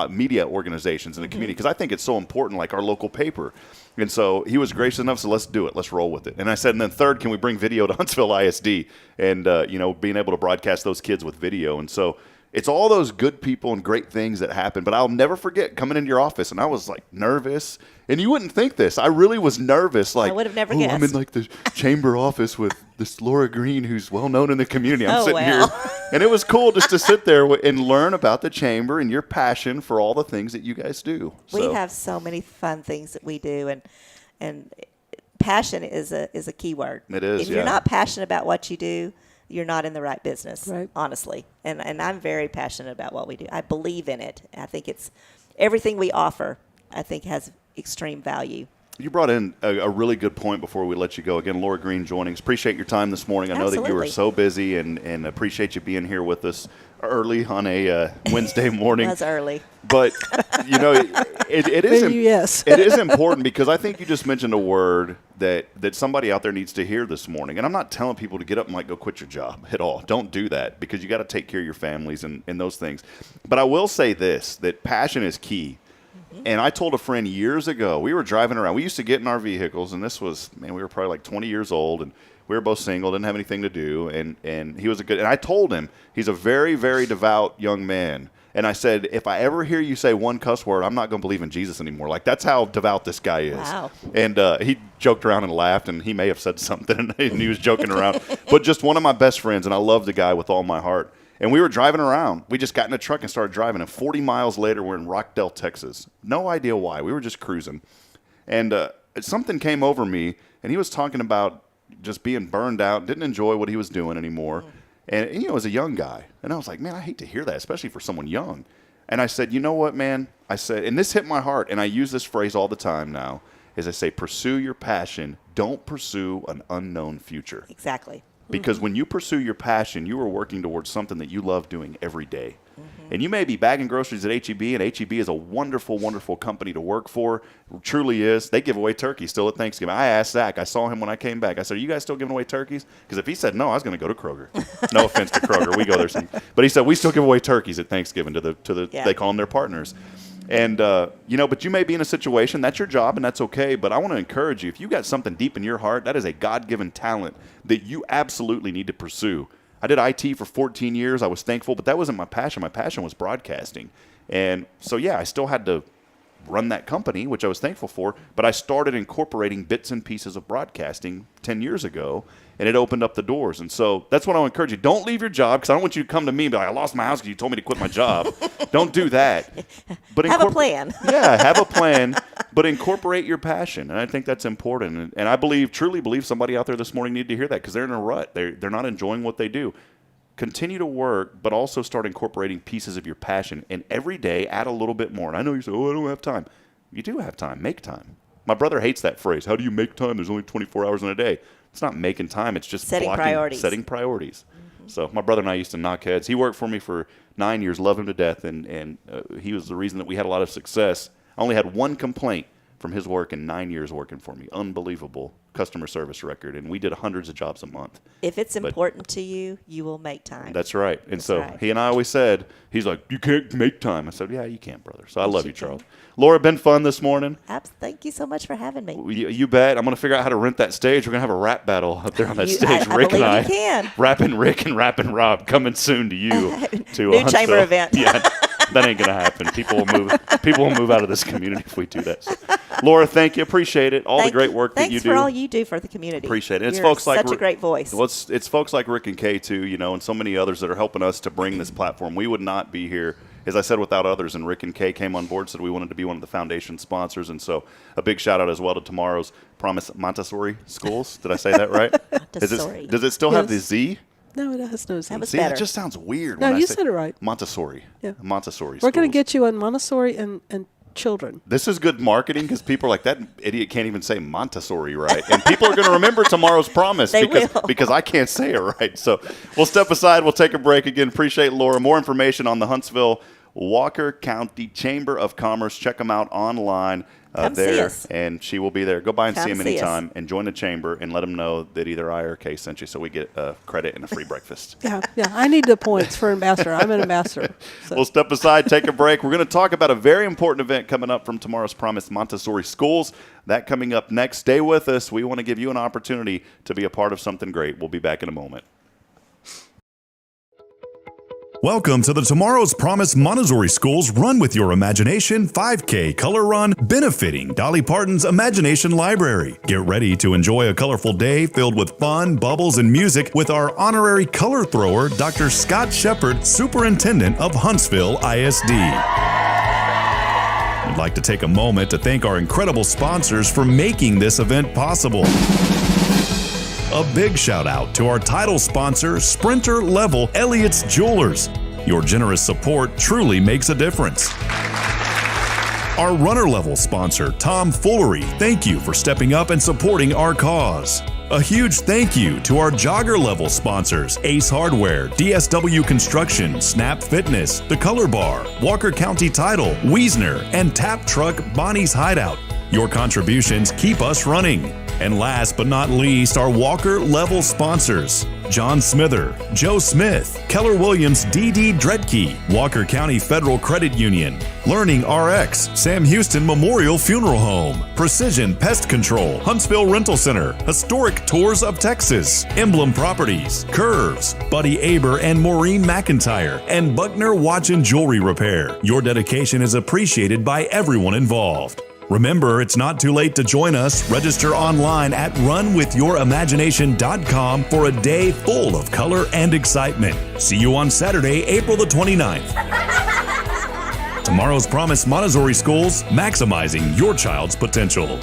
media organizations in the community? Because I think it's so important, like our local paper. And so he was gracious enough, so let's do it. Let's roll with it. And I said, and then 3rd, can we bring video to Huntsville ISD and, being able to broadcast those kids with video. And so it's all those good people and great things that happen. But I'll never forget coming into your office, and I was, nervous. And you wouldn't think this. I really was nervous. I would have never guessed. I'm in, the chamber office with this Laura Green who's well-known in the community. I'm sitting here. And it was cool just to sit there and learn about the chamber and your passion for all the things that you guys do. We have so many fun things that we do, and passion is a key word. It is, If you're not passionate about what you do, you're not in the right business, right. Honestly. And I'm very passionate about what we do. I believe in it. I think it's everything we offer, I think, has extreme value. You brought in a really good point before we let you go. Again, Laura Green joining us. Appreciate your time this morning. I know that you were so busy and appreciate you being here with us early on a Wednesday morning. It was early. But, it is yes. it is important because I think you just mentioned a word that somebody out there needs to hear this morning. And I'm not telling people to get up and go quit your job at all. Don't do that because you got to take care of your families and those things. But I will say this, that passion is key. And I told a friend years ago, we were driving around. We used to get in our vehicles, and this was, we were probably 20 years old, and we were both single, didn't have anything to do. And he was and I told him, he's a very, very devout young man. And I said, if I ever hear you say one cuss word, I'm not going to believe in Jesus anymore. That's how devout this guy is. Wow. And he joked around and laughed, and he may have said something, and he was joking around. But just one of my best friends, and I love the guy with all my heart. And we were driving around. We just got in a truck and started driving. And 40 miles later, we're in Rockdale, Texas. No idea why. We were just cruising. And something came over me, and he was talking about just being burned out, didn't enjoy what he was doing anymore. And, as a young guy. And I was like, man, I hate to hear that, especially for someone young. And I said, you know what, man? I said, and this hit my heart, and I use this phrase all the time now, is I say, pursue your passion. Don't pursue an unknown future. Exactly. Because when you pursue your passion, you are working towards something that you love doing every day. And you may be bagging groceries at H-E-B, and H-E-B is a wonderful, wonderful company to work for. It truly is. They give away turkeys still at Thanksgiving. I asked Zach. I saw him when I came back. I said, are you guys still giving away turkeys? Because if he said no, I was going to go to Kroger. No offense to Kroger. We go there. But he said, we still give away turkeys at Thanksgiving to the they call them their partners. And, but you may be in a situation, that's your job, and that's okay. But I want to encourage you, if you got something deep in your heart, that is a God-given talent that you absolutely need to pursue. I did IT for 14 years. I was thankful, but that wasn't my passion. My passion was broadcasting. And so, I still had to run that company, which I was thankful for, but I started incorporating bits and pieces of broadcasting 10 years ago, and it opened up the doors. And so that's what I want to encourage you. Don't leave your job, because I don't want you to come to me and be like, I lost my house because you told me to quit my job. Don't do that. But have a plan. Have a plan, but incorporate your passion. And I think that's important. And I truly believe somebody out there this morning needed to hear that, because they're in a rut. They're not enjoying what they do. Continue to work, but also start incorporating pieces of your passion. And every day, add a little bit more. And I know you say, I don't have time. You do have time. Make time. My brother hates that phrase. How do you make time? There's only 24 hours in a day. It's not making time. It's just setting priorities. Setting priorities. So my brother and I used to knock heads. He worked for me for 9 years, love him to death, and he was the reason that we had a lot of success. I only had one complaint from his work in 9 years working for me. Unbelievable customer service record, and we did hundreds of jobs a month. If it's important to you, you will make time. That's right. And he and I always said, he's like, you can't make time. I said, yeah, you can, brother. So I love you, Charles. Laura, been fun this morning. Thank you so much for having me. You bet. I'm going to figure out how to rent that stage. We're going to have a rap battle up there on that stage. Rick and I. Can. Rapping Rick and Rapping Rob coming soon to you. To New chamber event. Yeah, that ain't going to happen. People will move out of this community if we do that. So, Laura, thank you. Appreciate it. All the great work that you do. Thanks for all you do for the community. Appreciate it. It's You're folks like such a great voice. Well, it's folks like Rick and Kaye, too, and so many others that are helping us to bring this platform. We would not be here, as I said, without others. And Rick and Kaye came on board, said we wanted to be one of the foundation sponsors. And so a big shout out as well to tomorrow's Promise Montessori schools. Did I say that right? Montessori. Does it still have the Z? No, it has no Z. Was See, better. it just sounds weird. No, when I you say said it right. Montessori. Yeah. Montessori We're going schools. to get you on Montessori and children. This is good marketing, because people are like, that idiot can't even say Montessori right. And people are going to remember tomorrow's promise because I can't say it right. So we'll step aside. We'll take a break. Again, appreciate Laura. More information on the Huntsville-Walker County Chamber of Commerce. Check them out online. Come there, see us. And she will be there. Go by and see him see anytime us. and join the chamber and let them know that either I or Kaye sent you, so we get credit and a free breakfast. Yeah. I need the points for ambassador. I'm an ambassador. So. We'll step aside, take a break. We're going to talk about a very important event coming up from tomorrow's Promise Montessori Schools. That coming up next. Stay with us. We want to give you an opportunity to be a part of something great. We'll be back in a moment. Welcome to the Tomorrow's Promise Montessori Schools Run With Your Imagination 5K Color Run, benefiting Dolly Parton's Imagination Library. Get ready to enjoy a colorful day filled with fun, bubbles, and music with our honorary color thrower, Dr. Scott Sheppard, Superintendent of Huntsville ISD. We'd like to take a moment to thank our incredible sponsors for making this event possible. A big shout out to our title sponsor, Sprinter Level Elliott's Jewelers. Your generous support truly makes a difference. Our runner level sponsor, Tom Foolery, thank you for stepping up and supporting our cause. A huge thank you to our jogger level sponsors, Ace Hardware, DSW Construction, Snap Fitness, The Color Bar, Walker County Title, Wiesner, and Tap Truck Bonnie's Hideout. Your contributions keep us running. And last but not least, our Walker level sponsors, John Smither, Joe Smith, Keller Williams D.D. Dredke, Walker County Federal Credit Union, Learning RX, Sam Houston Memorial Funeral Home, Precision Pest Control, Huntsville Rental Center, Historic Tours of Texas, Emblem Properties, Curves, Buddy Aber and Maureen McIntyre, and Buckner Watch and Jewelry Repair. Your dedication is appreciated by everyone involved. Remember, it's not too late to join us. Register online at runwithyouриmagination.com for a day full of color and excitement. See you on Saturday, April the 29th. Tomorrow's Promise Montessori Schools, maximizing your child's potential.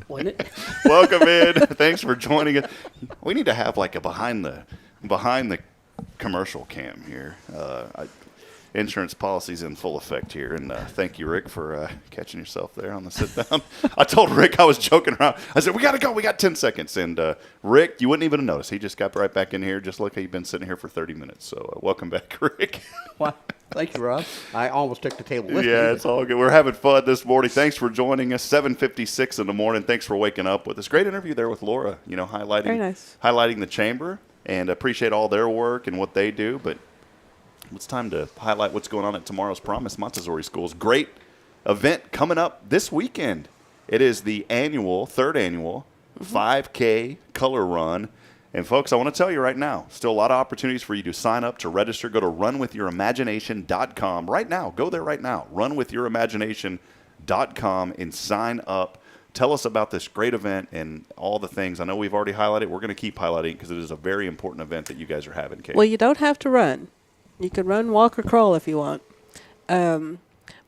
Wasn't it? Welcome in. Thanks for joining us. We need to have like a behind the commercial cam here. insurance policy's in full effect here. And thank you, Rick, for catching yourself there on the sit down. I told Rick I was joking around. I said, we got to go. We got 10 seconds. And Rick, you wouldn't even have noticed. He just got right back in here, just like he'd been sitting here for 30 minutes. So welcome back, Rick. Wow. Thank you, Rob. I almost took the table with me. Yeah, it's all good. We're having fun this morning. Thanks for joining us. 7:56 in the morning. Thanks for waking up with us. Great interview there with Laura, Very nice. highlighting the chamber, and appreciate all their work and what they do. But it's time to highlight what's going on at tomorrow's Promise Montessori Schools. Great event coming up this weekend. It is the third annual 5K color run. And, folks, I want to tell you right now, still a lot of opportunities for you to sign up, to register. Go to runwithyourimaginationcom right now. Go there right now, runwithyourimaginationcom, and sign up. Tell us about this great event and all the things. I know we've already highlighted. We're going to keep highlighting because it is a very important event that you guys are having, Kaye. Well, you don't have to run. You can run, walk, or crawl if you want. And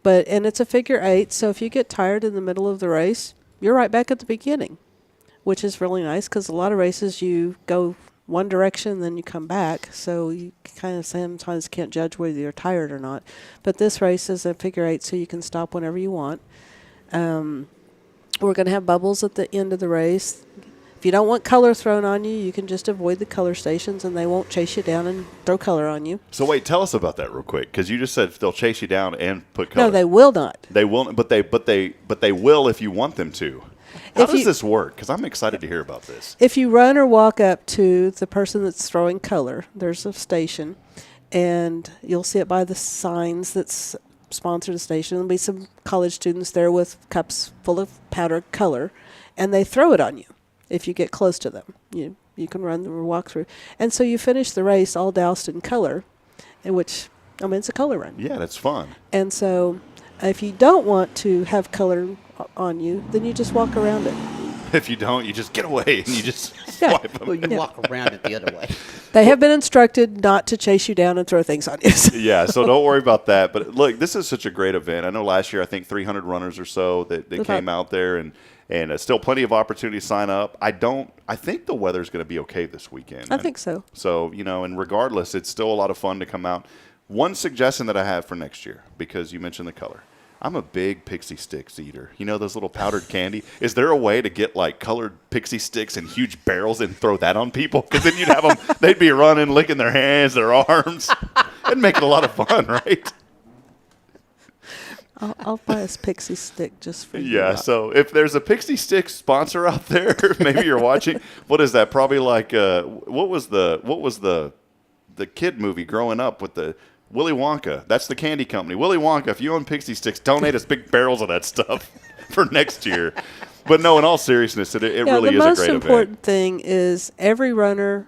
it's a figure 8, so if you get tired in the middle of the race, you're right back at the beginning, which is really nice because a lot of races you go one direction, then you come back, so you kind of sometimes can't judge whether you're tired or not. But this race is a figure 8, so you can stop whenever you want. We're going to have bubbles at the end of the race. If you don't want color thrown on you, you can just avoid the color stations, and they won't chase you down and throw color on you. So wait, tell us about that real quick, because you just said they'll chase you down and put color. No, they will not. They will, but they will if you want them to. How does this work? Because I'm excited to hear about this. If you run or walk up to the person that's throwing color, there's a station, and you'll see it by the signs that's sponsored the station. There'll be some college students there with cups full of powdered color, and they throw it on you if you get close to them. You can run or walk through. And so you finish the race all doused in color, it's a color run. Yeah, that's fun. And so if you don't want to have color on you, then you just walk around it. If you don't, you just get away and you just swipe them. Well, you walk around it the other way. They have been instructed not to chase you down and throw things on you. Yeah, so don't worry about that. But look, this is such a great event. I know last year, I think 300 runners or so that came out there, and still plenty of opportunity to sign up. I think the weather's going to be okay this weekend. I think so. So, and regardless, it's still a lot of fun to come out. One suggestion that I have for next year, because you mentioned the color. I'm a big pixie sticks eater. You know those little powdered candy? Is there a way to get like colored pixie sticks in huge barrels and throw that on people? Because then you'd have them, they'd be running, licking their hands, their arms. It'd make it a lot of fun, right? I'll buy us pixie stick just for you. Yeah, so if there's a pixie stick sponsor out there, maybe you're watching. What is that? Probably like what was the kid movie growing up with the Willy Wonka? That's the candy company. Willy Wonka, if you own pixie sticks, donate us big barrels of that stuff for next year. But no, in all seriousness, it really is a great event. The most important thing is every runner,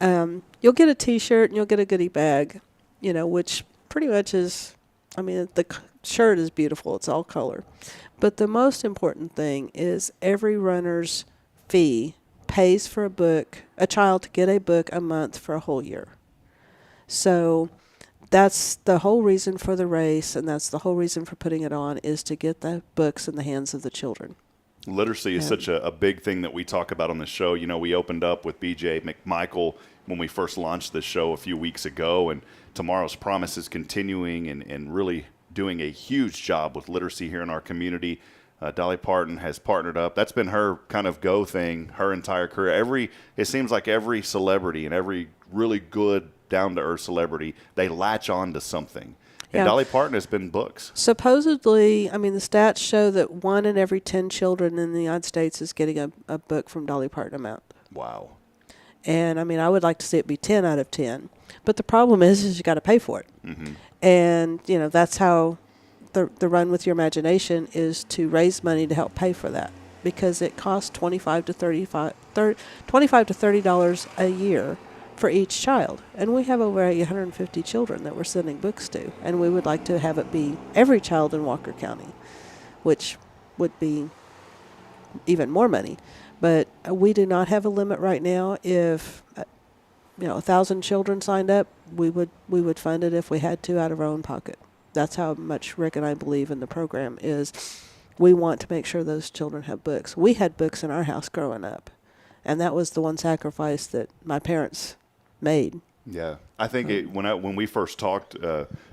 you'll get a T-shirt and you'll get a goodie bag, which pretty much is, the shirt is beautiful. It's all color. But the most important thing is every runner's fee pays for a child to get a book a month for a whole year. So that's the whole reason for the race, and that's the whole reason for putting it on, is to get the books in the hands of the children. Literacy is such a big thing that we talk about on the show. We opened up with B.J. McMichael when we first launched this show a few weeks ago, and Tomorrow's Promise is continuing and really doing a huge job with literacy here in our community. Dolly Parton has partnered up. That's been her kind of go thing her entire career. It seems like every celebrity and every really good down-to-earth celebrity, they latch on to something. And Yeah. Dolly Parton has been books. Supposedly, the stats show that 1 in every 10 children in the United States is getting a book from Dolly Parton a month. Wow. And, I would like to see it be 10 out of 10. But the problem is you got to pay for it. Mm-hmm. And, that's how the Run With Your Imagination is to raise money to help pay for that. Because it costs $25 to $30 a year for each child. And we have over 850 children that we're sending books to. And we would like to have it be every child in Walker County, which would be even more money. But we do not have a limit right now. If 1,000 children signed up, we would fund it if we had to out of our own pocket. That's how much Rick and I believe in the program. Is we want to make sure those children have books. We had books in our house growing up, and that was the one sacrifice that my parents made Yeah, I think when we first talked,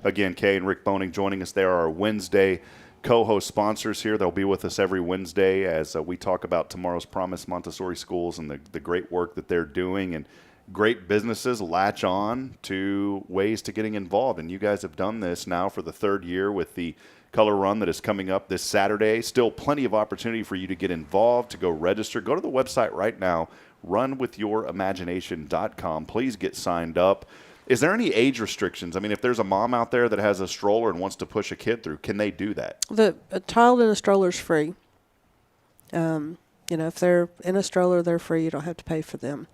again, Kaye and Rick Boehning joining us. They are our Wednesday co-host sponsors here. They'll be with us every Wednesday as we talk about Tomorrow's Promise Montessori schools and the great work that they're doing, and great businesses latch on to ways to getting involved. And you guys have done this now for the third year with the color run that is coming up this Saturday. Still plenty of opportunity for you to get involved, to go register. Go to the website right now, runwithyourimaginationcom. Please get signed up. Is there any age restrictions? I mean, if there's a mom out there that has a stroller and wants to push a kid through, can they do that? A child in a stroller is free. If they're in a stroller, they're free. You don't have to pay for them.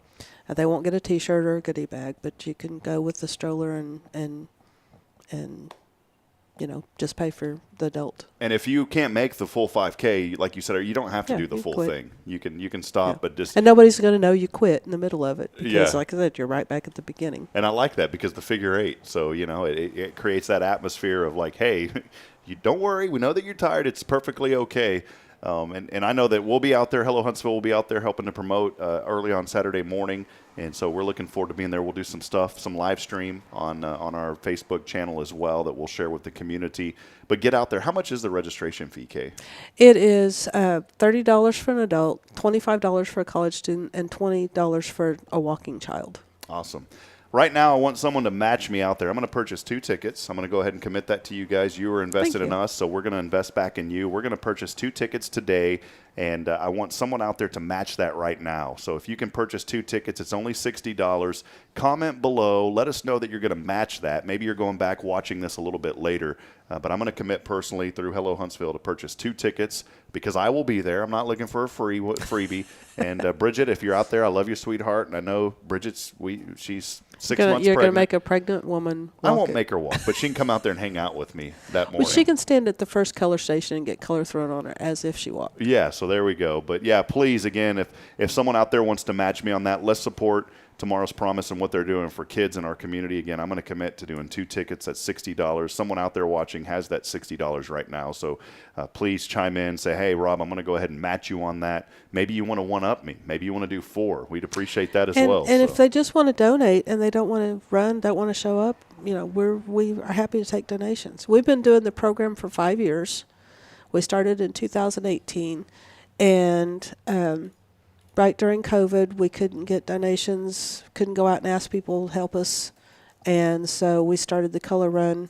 They won't get a T-shirt or a goodie bag, but you can go with the stroller and just pay for the adult. And if you can't make the full 5K, like you said, you don't have to do the full quit. thing. You can stop, but just. And nobody's going to know you quit in the middle of it because, Yeah. like I said, you're right back at the beginning. And I like that because the figure 8. So, it creates that atmosphere of like, hey, you don't worry. We know that you're tired. It's perfectly okay. And I know that we'll be out there. Hello Huntsville will be out there helping to promote early on Saturday morning. And so we're looking forward to being there. We'll do some stuff, some live stream on our Facebook channel as well that we'll share with the community. But get out there. How much is the registration fee, Kaye? It is $30 for an adult, $25 for a college student, and $20 for a walking child. Awesome. Right now, I want someone to match me out there. I'm going to purchase 2 tickets. I'm going to go ahead and commit that to you guys. You were invested in us, so we're going to invest back in you. We're going to purchase 2 tickets today, and I want someone out there to match that right now. So if you can purchase 2 tickets, it's only $60. Comment below. Let us know that you're going to match that. Maybe you're going back watching this a little bit later, but I'm going to commit personally through Hello Huntsville to purchase 2 tickets because I will be there. I'm not looking for a freebie. And Bridget, if you're out there, I love you, sweetheart. And I know Bridget's she's 6 months pregnant. You're going to make a pregnant woman walk. I won't make her walk, but she can come out there and hang out with me that morning. But she can stand at the first color station and get color thrown on her as if she walked. Yeah, so there we go. But yeah, please, again, if someone out there wants to match me on that, let's support Tomorrow's Promise and what they're doing for kids in our community. Again, I'm going to commit to doing 2 tickets at $60. Someone out there watching has that $60 right now. So please chime in, say, hey, Rob, I'm going to go ahead and match you on that. Maybe you want to one-up me. Maybe you want to do 4. We'd appreciate that as well. And if they just want to donate and they don't want to run, don't want to show up, we are happy to take donations. We've been doing the program for 5 years. We started in 2018, and right during COVID, we couldn't get donations, couldn't go out and ask people to help us. And so we started the color run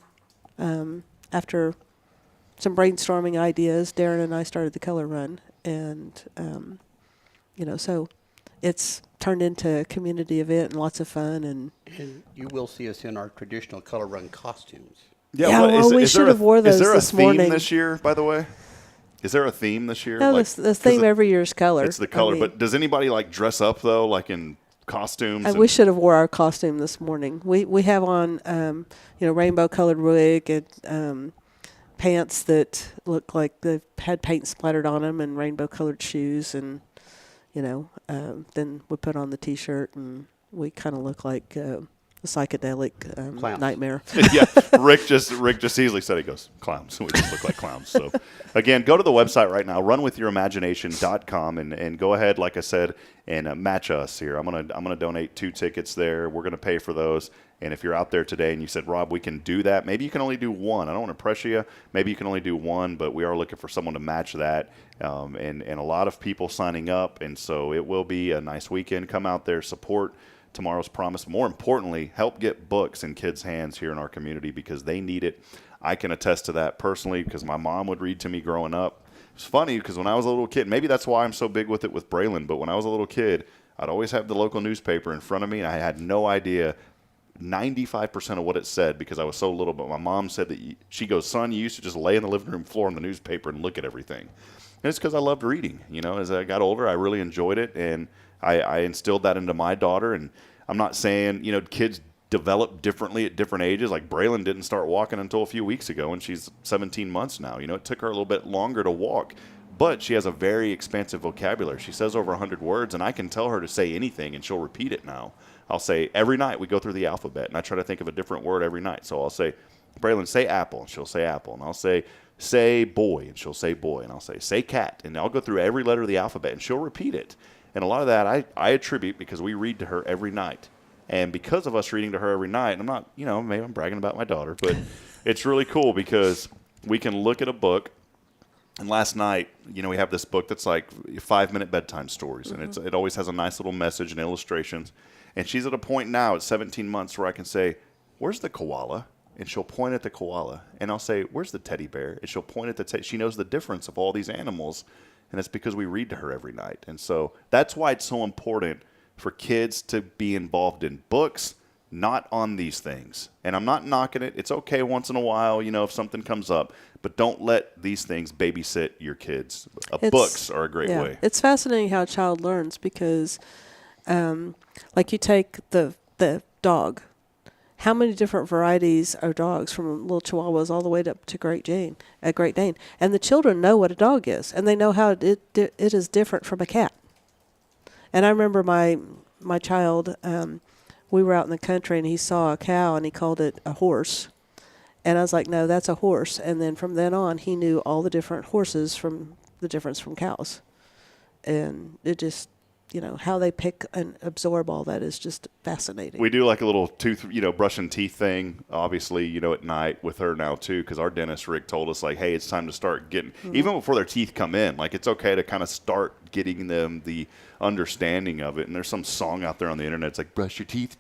after some brainstorming ideas. Darren and I started the color run. And, so it's turned into a community event and lots of fun. And you will see us in our traditional color run costumes. Yeah, we should have wore those this morning. Is there a theme this year, by the way? Is there a theme this year? No, the theme every year is color. It's the color. But does anybody dress up though, like in costumes? We should have wore our costume this morning. We have on rainbow colored wig and pants that look like they've had paint splattered on them, and rainbow colored shoes, and then we put on the T-shirt, and we kind of look like a psychedelic nightmare. Yeah, Rick just easily said, he goes, clowns. We just look like clowns. So again, go to the website right now, runwithyourimaginationcom, and go ahead, like I said, and match us here. I'm gonna donate 2 tickets there. We're gonna pay for those. And if you're out there today and you said, Rob, we can do that, maybe you can only do 1. I don't want to pressure you. Maybe you can only do 1, but we are looking for someone to match that. And a lot of people signing up, and so it will be a nice weekend. Come out there, support Tomorrow's Promise. More importantly, help get books in kids' hands here in our community because they need it. I can attest to that personally because my mom would read to me growing up. It's funny because when I was a little kid, maybe that's why I'm so big with it with Braylon, but when I was a little kid, I'd always have the local newspaper in front of me, and I had no idea 95% of what it said because I was so little. But my mom said that she goes, son, you used to just lay in the living room floor on the newspaper and look at everything. And it's because I loved reading. As I got older, I really enjoyed it, and I instilled that into my daughter. And I'm not saying, kids develop differently at different ages. Like Braylon didn't start walking until a few weeks ago, and she's 17 months now. It took her a little bit longer to walk, but she has a very expansive vocabulary. She says over 100 words, and I can tell her to say anything, and she'll repeat it now. I'll say, every night we go through the alphabet, and I try to think of a different word every night. So I'll say, Braylon, say apple, and she'll say apple. And I'll say boy, and she'll say boy. And I'll say cat. And I'll go through every letter of the alphabet, and she'll repeat it. And a lot of that I attribute because we read to her every night. And because of us reading to her every night, and I'm not, maybe I'm bragging about my daughter, but it's really cool because we can look at a book. And last night, we have this book that's like 5-minute bedtime stories, and it always has a nice little message and illustrations. And she's at a point now at 17 months where I can say, "Where's the koala?" And she'll point at the koala. And I'll say, "Where's the teddy bear?" And she'll point at the she knows the difference of all these animals, and it's because we read to her every night. And so that's why it's so important for kids to be involved in books, not on these things. And I'm not knocking it. It's okay once in a while, if something comes up. But don't let these things babysit your kids. Books are a great way. It's fascinating how a child learns because, like you take the dog. How many different varieties of dogs, from little Chihuahuas all the way up to Great Dane? And the children know what a dog is, and they know how it is different from a cat. And I remember my child, we were out in the country, and he saw a cow, and he called it a horse. And I was like, "No, that's a horse." And then from then on, he knew all the different horses from the difference from cows. And it just, how they pick and absorb all that is just fascinating. We do like a little tooth, brushing teeth thing, obviously, at night with her now too, because our dentist, Rick, told us like, hey, it's time to start getting, even before their teeth come in, like it's okay to kind of start getting them the understanding of it. And there's some song out there on the internet, it's like, brush your teeth.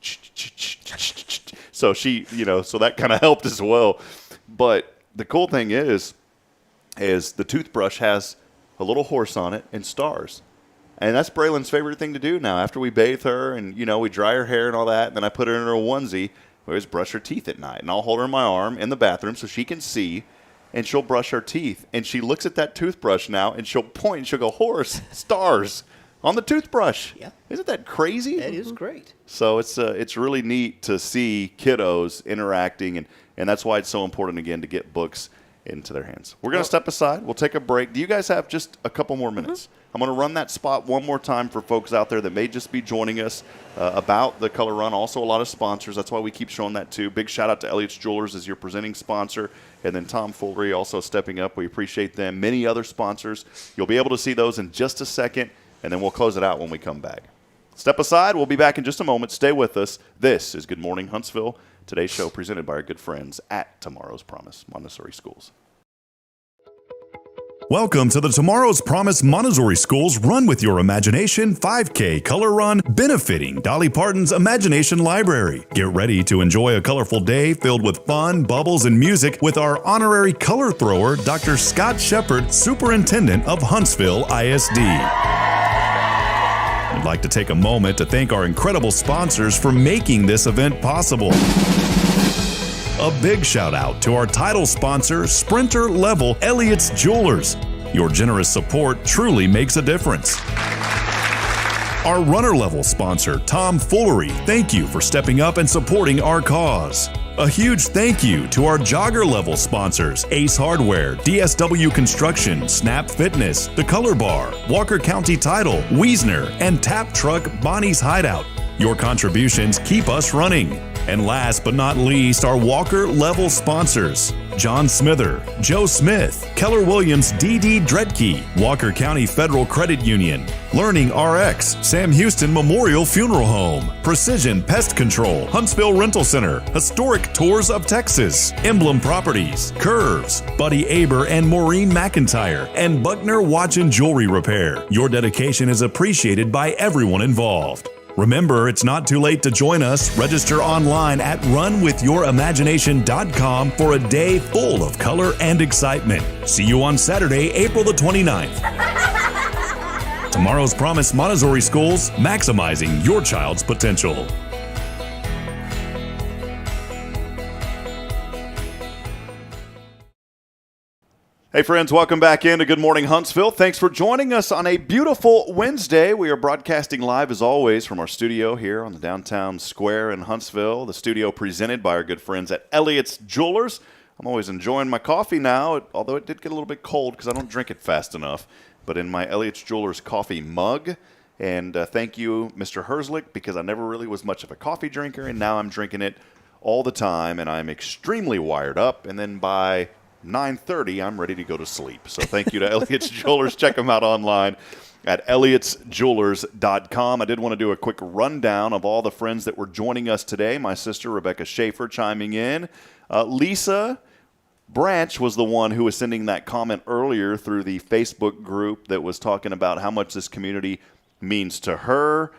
So she, so that kind of helped as well. But the cool thing is the toothbrush has a little horse on it and stars. And that's Braylon's favorite thing to do now. After we bathe her and, we dry her hair and all that, and then I put her in her onesie, we always brush her teeth at night. And I'll hold her in my arm in the bathroom so she can see, and she'll brush her teeth. And she looks at that toothbrush now, and she'll point, and she'll go, horse, stars, on the toothbrush. Yeah. Isn't that crazy? That is great. So it's really neat to see kiddos interacting, and that's why it's so important, again, to get books into their hands. We're going to step aside. We'll take a break. Do you guys have just a couple more minutes? I'm going to run that spot one more time for folks out there that may just be joining us about the Color Run. Also, a lot of sponsors. That's why we keep showing that, too. Big shout-out to Elliott's Jewelers as your presenting sponsor, and then Tom Foolery also stepping up. We appreciate them. Many other sponsors. You'll be able to see those in just a second, and then we'll close it out when we come back. Step aside. We'll be back in just a moment. Stay with us. This is Good Morning Huntsville. Today's show presented by our good friends at Tomorrow's Promise Montessori Schools. Welcome to the Tomorrow's Promise Montessori Schools Run With Your Imagination 5K Color Run, benefiting Dolly Parton's Imagination Library. Get ready to enjoy a colorful day filled with fun, bubbles, and music with our honorary color thrower, Dr. Scott Sheppard, Superintendent of Huntsville ISD. I'd like to take a moment to thank our incredible sponsors for making this event possible. A big shout out to our title sponsor, Sprinter Level Elliott's Jewelers. Your generous support truly makes a difference. Our runner level sponsor, Tom Foolery, thank you for stepping up and supporting our cause. A huge thank you to our jogger level sponsors, Ace Hardware, DSW Construction, Snap Fitness, The Color Bar, Walker County Title, Wiesner, and Tap Truck Bonnie's Hideout. Your contributions keep us running. And last but not least, our Walker level sponsors, John Smither, Joe Smith, Keller Williams D.D. Dredke, Walker County Federal Credit Union, Learning RX, Sam Houston Memorial Funeral Home, Precision Pest Control, Huntsville Rental Center, Historic Tours of Texas, Emblem Properties, Curves, Buddy Aber and Maureen McIntyre, and Buckner Watch and Jewelry Repair. Your dedication is appreciated by everyone involved. Remember, it's not too late to join us. Register online at runwithyourimagination.com for a day full of color and excitement. See you on Saturday, April the 29th. Tomorrow's Promise Montessori Schools, maximizing your child's potential. Hey friends, welcome back into Good Morning Huntsville. Thanks for joining us on a beautiful Wednesday. We are broadcasting live as always from our studio here on the downtown square in Huntsville. The studio presented by our good friends at Elliott's Jewelers. I'm always enjoying my coffee now, although it did get a little bit cold because I don't drink it fast enough. But in my Elliott's Jewelers coffee mug. And thank you, Mr. Herzlich, because I never really was much of a coffee drinker, and now I'm drinking it all the time, and I'm extremely wired up. And then by 9:30, I'm ready to go to sleep. So thank you to Elliott's Jewelers. Check them out online at elliotsjewelers.com. I did want to do a quick rundown of all the friends that were joining us today. My sister, Rebecca Schaefer, chiming in. Lisa Branch was the one who was sending that comment earlier through the Facebook group that was talking about how much this community means to her.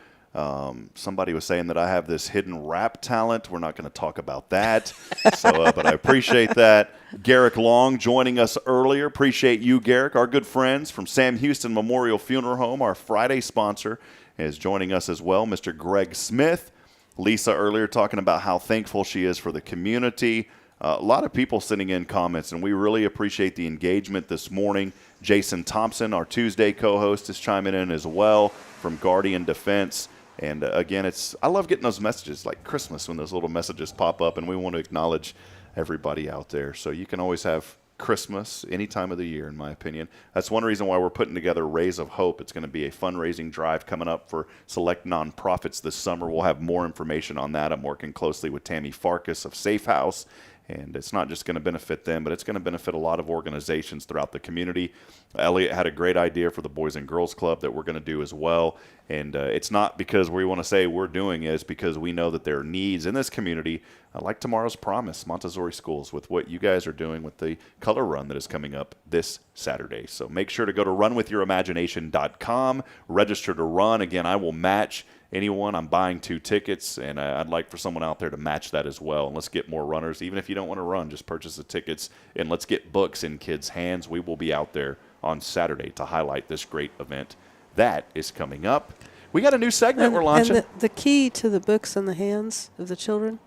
Somebody was saying that I have this hidden rap talent. We're not going to talk about that. But I appreciate that. Garrick Long joining us earlier. Appreciate you, Garrick. Our good friends from Sam Houston Memorial Funeral Home, our Friday sponsor, is joining us as well. Mr. Greg Smith. Lisa earlier talking about how thankful she is for the community. A lot of people sending in comments, and we really appreciate the engagement this morning. Jason Thompson, our Tuesday co-host, is chiming in as well from Guardian Defense. And again, I love getting those messages like Christmas when those little messages pop up, and we want to acknowledge everybody out there. So you can always have Christmas any time of the year, in my opinion. That's one reason why we're putting together Rays of Hope. It's going to be a fundraising drive coming up for select nonprofits this summer. We'll have more information on that. I'm working closely with Tammy Farkas of Safe House. And it's not just going to benefit them, but it's going to benefit a lot of organizations throughout the community. Elliot had a great idea for the Boys and Girls Club that we're going to do as well. And it's not because we want to say we're doing it. It's because we know that there are needs in this community, like Tomorrow's Promise, Montessori schools, with what you guys are doing with the color run that is coming up this Saturday. So make sure to go to runwithyouриmagination.com, register to run. Again, I will match anyone. I'm buying 2 tickets, and I'd like for someone out there to match that as well. And let's get more runners. Even if you don't want to run, just purchase the tickets, and let's get books in kids' hands. We will be out there on Saturday to highlight this great event that is coming up. We got a new segment we're launching. And the key to the books in the hands of the children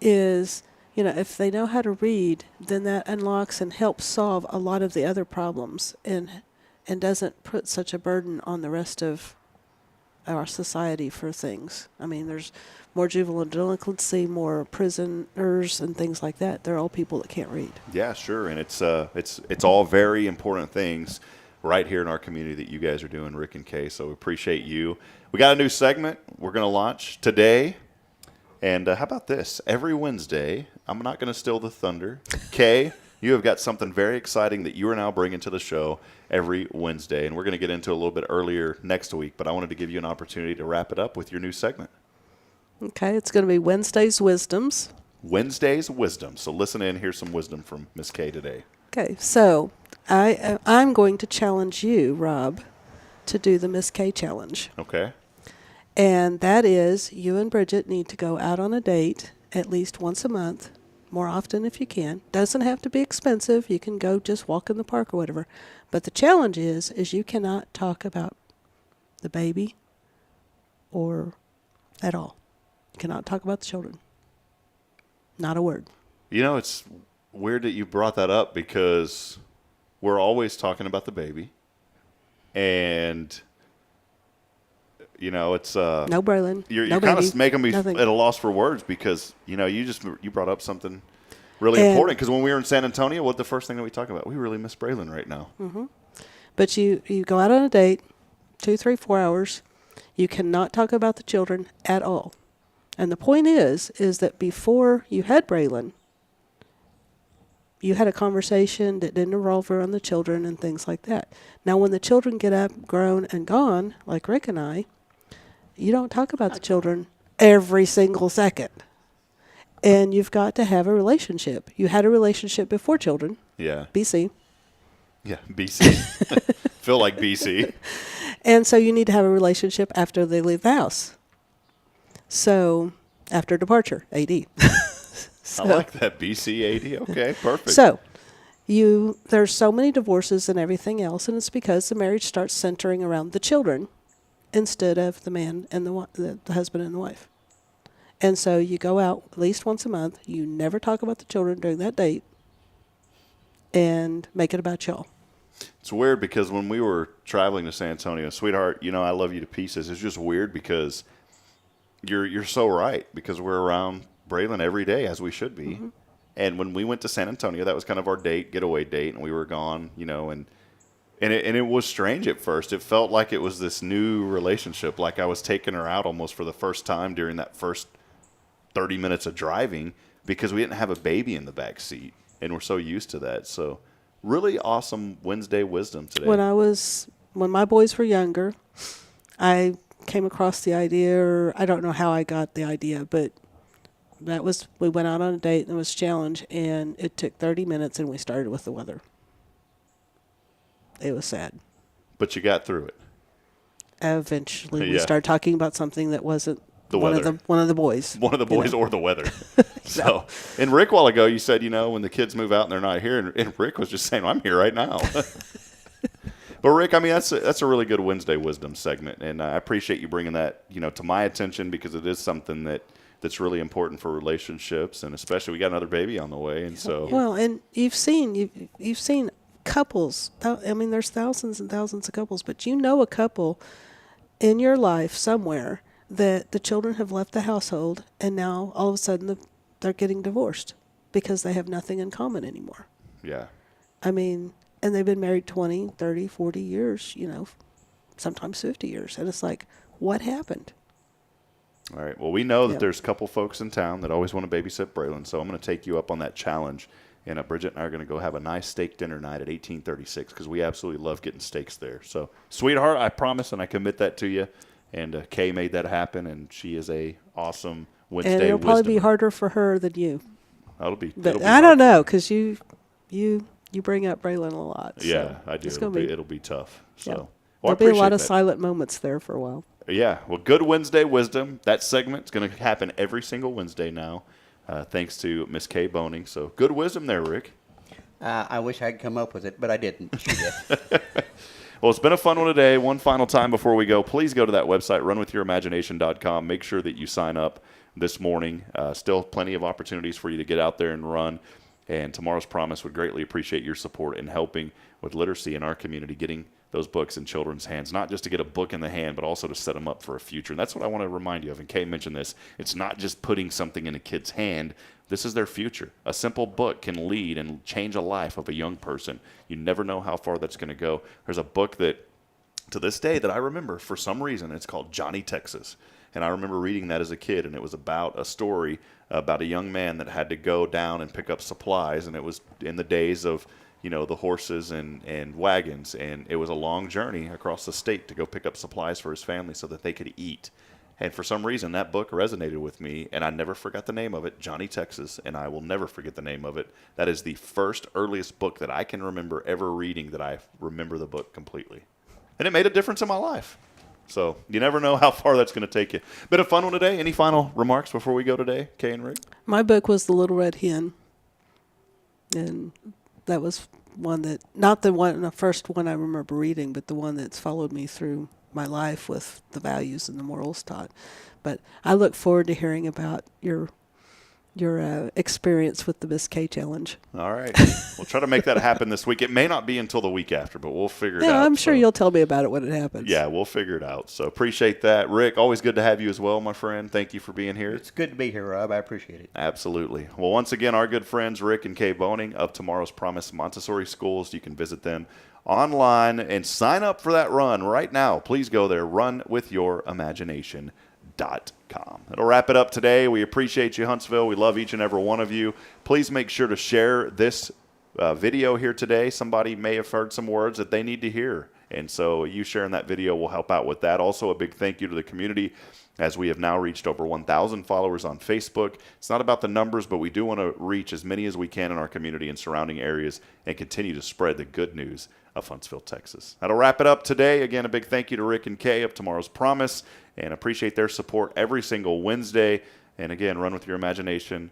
is, if they know how to read, then that unlocks and helps solve a lot of the other problems and doesn't put such a burden on the rest of our society for things. I mean, there's more juvenile delinquency, more prisoners, and things like that. They're all people that can't read. Yeah, sure, and it's all very important things right here in our community that you guys are doing, Rick and Kaye. So we appreciate you. We got a new segment we're going to launch today, and how about this? Every Wednesday, I'm not going to steal the thunder. Kaye, you have got something very exciting that you are now bringing to the show every Wednesday, and we're going to get into a little bit earlier next week, but I wanted to give you an opportunity to wrap it up with your new segment. Okay, it's going to be Wednesday's Wisdoms. Wednesday's Wisdom. So listen in, here's some wisdom from Miss Kaye today. Okay, so I'm going to challenge you, Rob, to do the Miss Kaye challenge. Okay. And that is, you and Bridget need to go out on a date at least once a month, more often if you can. Doesn't have to be expensive. You can go just walk in the park or whatever. But the challenge is you cannot talk about the baby or at all. You cannot talk about the children. Not a word. It's weird that you brought that up because we're always talking about the baby. And, it's... no Braylon. You're no kind baby, of making me nothing. at a loss for words because, you brought up something really important. Because when we were in San Antonio, what the first thing that we talked about? We really miss Braylon right now. Mm-hmm. But you go out on a date, 2, 3, 4 hours. You cannot talk about the children at all. And the point is that before you had Braylon, you had a conversation that didn't revolve around the children and things like that. Now, when the children get up, grown, and gone, like Rick and I, you don't talk about the children every single second. And you've got to have a relationship. You had a relationship before children. Yeah. BC. Yeah, BC. Feel like BC. And so you need to have a relationship after they leave the house. So, after departure, AD. I like that, BC AD. Okay, perfect. So, there's so many divorces and everything else, and it's because the marriage starts centering around the children instead of the man and the husband and the wife. And so you go out at least once a month. You never talk about the children during that date, and make it about y'all. It's weird because when we were traveling to San Antonio, sweetheart, I love you to pieces. It's just weird because you're so right, because we're around Braylon every day, as we should be. Mm-hmm. And when we went to San Antonio, that was kind of our getaway date, and we were gone, and it was strange at first. It felt like it was this new relationship, like I was taking her out almost for the first time during that first 30 minutes of driving, because we didn't have a baby in the back seat. and we're so used to that. So really awesome Wednesday wisdom today. When my boys were younger, I came across the idea, or I don't know how I got the idea, but we went out on a date and it was a challenge, and it took 30 minutes and we started with the weather. It was sad. But you got through it. Eventually, we Yeah. started talking about something that wasn't The one weather. of the boys. One of the boys or the weather. So, and Rick, a while ago, you said, when the kids move out and they're not here, and Rick was just saying, I'm here right now. But Rick, I mean, that's a really good Wednesday wisdom segment, and I appreciate you bringing that, to my attention, because it is something that's really important for relationships, and especially we got another baby on the way, and so. Well, and you've seen couples. I mean, there's thousands and thousands of couples, but a couple in your life somewhere that the children have left the household, and now all of a sudden they're getting divorced because they have nothing in common anymore. Yeah. I mean, and they've been married 20, 30, 40 years, sometimes 50 years. And it's like, what happened? All right. Well, we know that Yep. there's a couple folks in town that always want to babysit Braylon, so I'm going to take you up on that challenge. And Bridget and I are going to go have a nice steak dinner night at 1836 because we absolutely love getting steaks there. So, sweetheart, I promise and I commit that to you. And Kaye made that happen, and she is a awesome Wednesday And it'll probably be wisdomer. harder for her than you. It'll be But it'll be I hard. don't know, because you bring up Braylon a lot. So Yeah, I do. It's gonna be, It'll be tough. So, yeah. well, I There'll be a lot appreciate of that. silent moments there for a while. Yeah, well, good Wednesday wisdom. That segment's going to happen every single Wednesday now, thanks to Miss Kaye Boehning. So, good wisdom there, Rick. I wish I'd come up with it, but I didn't. She did. Well, it's been a fun one today. One final time before we go, please go to that website, runwithyourimaginationcom. Make sure that you sign up this morning. Still plenty of opportunities for you to get out there and run. And Tomorrow's Promise would greatly appreciate your support in helping with literacy in our community, getting those books in children's hands, not just to get a book in the hand, but also to set them up for a future. And that's what I want to remind you of. And Kaye mentioned this. It's not just putting something in a kid's hand. This is their future. A simple book can lead and change a life of a young person. You never know how far that's going to go. There's a book that, to this day, that I remember for some reason. It's called Johnny Texas. And I remember reading that as a kid, and it was about a story about a young man that had to go down and pick up supplies, and it was in the days of, the horses and wagons, and it was a long journey across the state to go pick up supplies for his family so that they could eat. And for some reason, that book resonated with me, and I never forgot the name of it, Johnny Texas, and I will never forget the name of it. That is the first, earliest book that I can remember ever reading that I remember the book completely. And it made a difference in my life. So you never know how far that's going to take you. Bit of fun one today. Any final remarks before we go today, Kaye and Rick? My book was The Little Red Hen. And that was one that, not the first one I remember reading, but the one that's followed me through my life with the values and the morals taught. But I look forward to hearing about your experience with the Miss Kaye Challenge. All right. We'll try to make that happen this week. It may not be until the week after, but we'll figure it out. Yeah, I'm sure So, you'll tell me about it when it happens. Yeah, we'll figure it out. So appreciate that. Rick, always good to have you as well, my friend. Thank you for being here. It's good to be here, Rob. I appreciate it. Absolutely. Well, once again, our good friends Rick and Kaye Boehning of Tomorrow's Promise Montessori Schools. You can visit them online and sign up for that run right now. Please go there, runwithyourimaginationcom. That'll wrap it up today. We appreciate you, Huntsville. We love each and every one of you. Please make sure to share this video here today. Somebody may have heard some words that they need to hear. And so you sharing that video will help out with that. Also, a big thank you to the community, as we have now reached over 1,000 followers on Facebook. It's not about the numbers, but we do want to reach as many as we can in our community and surrounding areas and continue to spread the good news of Huntsville, Texas. That'll wrap it up today. Again, a big thank you to Rick and Kaye of Tomorrow's Promise, and appreciate their support every single Wednesday. And again, runwithyourimaginationcom.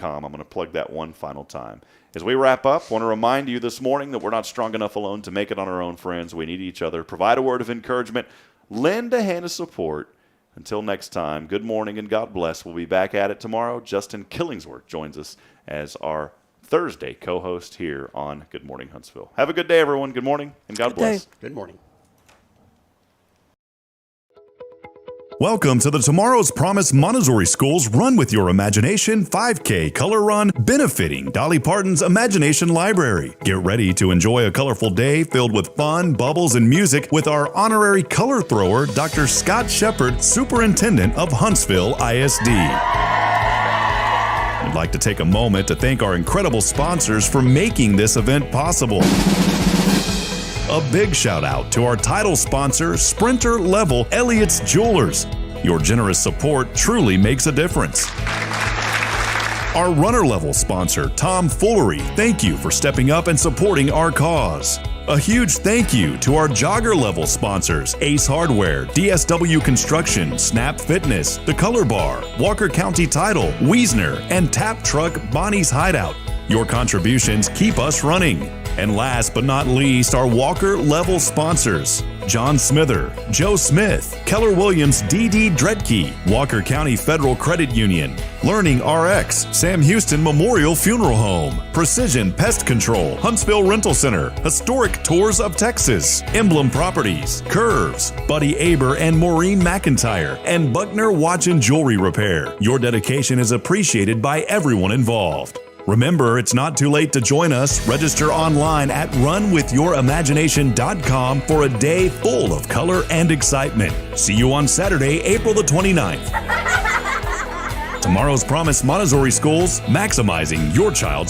I'm going to plug that one final time. As we wrap up, I want to remind you this morning that we're not strong enough alone to make it on our own, friends. We need each other. Provide a word of encouragement. Lend a hand of support. Until next time, good morning and God bless. We'll be back at it tomorrow. Justin Killingsworth joins us as our Thursday co-host here on Good Morning Huntsville. Have a good day, everyone. Good morning and God Good bless. day. Good morning. Welcome to the Tomorrow's Promise Montessori Schools Run With Your Imagination 5K Color Run, benefiting Dolly Parton's Imagination Library. Get ready to enjoy a colorful day filled with fun, bubbles, and music with our honorary color thrower, Dr. Scott Sheppard, Superintendent of Huntsville ISD. like to take a moment to thank our incredible sponsors for making this event possible. A big shout out to our title sponsor, Sprinter Level Elliott's Jewelers. Your generous support truly makes a difference. Our runner level sponsor, Tom Foolery, thank you for stepping up and supporting our cause. A huge thank you to our jogger level sponsors, Ace Hardware, DSW Construction, Snap Fitness, The Color Bar, Walker County Title, Wiesner, and Tap Truck Bonnie's Hideout. Your contributions keep us running. And last but not least, our Walker level sponsors, John Smither, Joe Smith, Keller Williams D.D. Dredke, Walker County Federal Credit Union, Learning RX, Sam Houston Memorial Funeral Home, Precision Pest Control, Huntsville Rental Center, Historic Tours of Texas, Emblem Properties, Curves, Buddy Aber and Maureen McIntyre, and Buckner Watch and Jewelry Repair. Your dedication is appreciated by everyone involved. Remember, it's not too late to join us. Register online at runwithyouриmagination.com for a day full of color and excitement. See you on Saturday, April the 29th. Tomorrow's Promise Montessori Schools, maximizing your child's